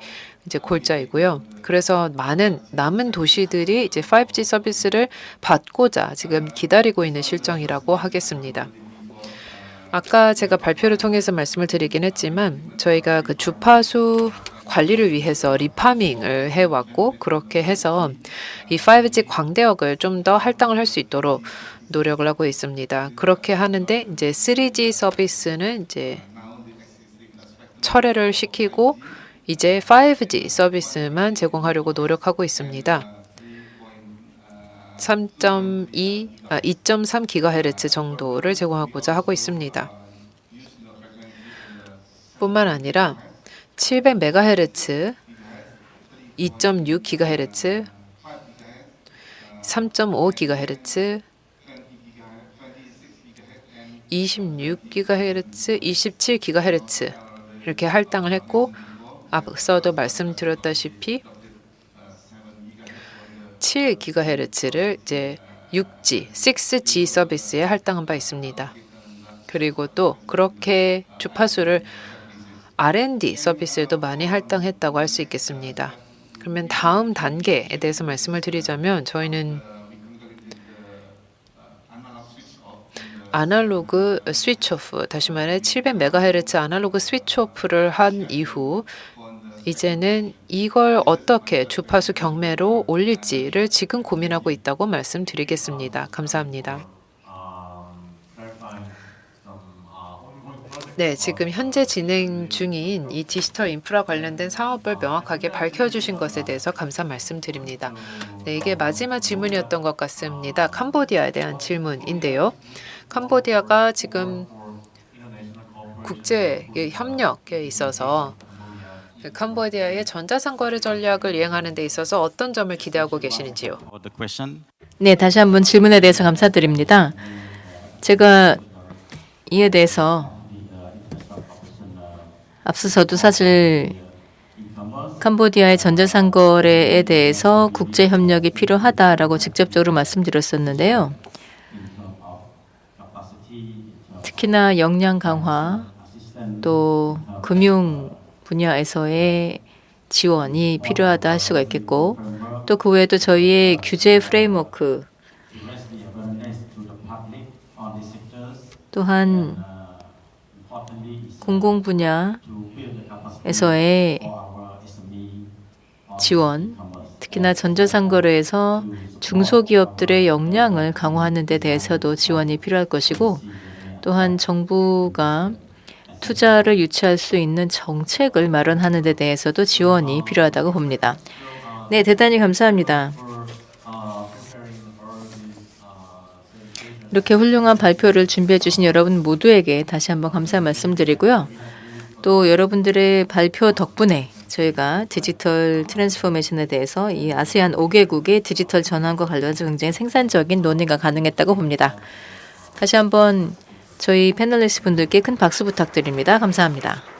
이제 골자이고요. 그래서 많은 남은 도시들이 이제 5G 서비스를 받고자 지금 기다리고 있는 실정이라고 하겠습니다. 아까 제가 발표를 통해서 말씀을 드리긴 했지만 저희가 그 주파수 관리를 위해서 리파밍을 해왔고 그렇게 해서 이 5G 광대역을 좀 더 할당을 할 수 있도록 노력을 하고 있습니다. 그렇게 하는데 이제 3G 서비스는 이제 철회를 시키고 이제 5G 서비스만 제공하려고 노력하고 있습니다. 2.3 기가헤르츠 정도를 제공하고자 하고 있습니다. 뿐만 아니라 700 메가헤르츠, 2.6 기가헤르츠, 3.5 기가헤르츠, 26 기가헤르츠, 27 기가헤르츠 이렇게 할당을 했고 앞서도 말씀드렸다시피 7 기가헤르츠를 이제 6G 서비스에 할당한 바 있습니다. 그리고 또 그렇게 주파수를 R&D 서비스에도 많이 할당했다고 할 수 있겠습니다. 그러면 다음 단계에 대해서 말씀을 드리자면 저희는 아날로그 스위치 오프, 다시 말해 700MHz 아날로그 스위치 오프를 한 이후 이제는 이걸 어떻게 주파수 경매로 올릴지를 지금 고민하고 있다고 말씀드리겠습니다. 감사합니다. 네, 지금 현재 진행 중인 이 디지털 인프라 관련된 사업을 명확하게 밝혀주신 것에 대해서 감사 말씀드립니다. 네, 이게 마지막 질문이었던 것 같습니다. 캄보디아에 대한 질문인데요. 캄보디아가 지금 국제 협력에 있어서 캄보디아의 전자상거래 전략을 이행하는 데 있어서 어떤 점을 기대하고 계시는지요? For the question. 네, 다시 한번 질문에 대해서 감사드립니다. 제가 이에 대해서 앞서서도 사실 캄보디아의 전자상거래에 대해서 국제 협력이 필요하다라고 직접적으로 말씀드렸었는데요. 특히나 역량 강화 또 금융 분야에서의 지원이 필요하다 할 수가 있겠고 또 그 외에도 저희의 규제 프레임워크 또한 공공 분야에서의 지원, 특히나 전자상거래에서 중소기업들의 역량을 강화하는 데 대해서도 지원이 필요할 것이고 또한 정부가 투자를 유치할 수 있는 정책을 마련하는 데 대해서도 지원이 필요하다고 봅니다. 네, 대단히 감사합니다. 이렇게 훌륭한 발표를 준비해 주신 여러분 모두에게 다시 한번 감사 말씀드리고요. 또 여러분들의 발표 덕분에 저희가 디지털 트랜스포메이션에 대해서 이 아세안 5개국의 디지털 전환과 관련해서 굉장히 생산적인 논의가 가능했다고 봅니다. 다시 한번 저희 패널리스트 분들께 큰 박수 부탁드립니다. 감사합니다.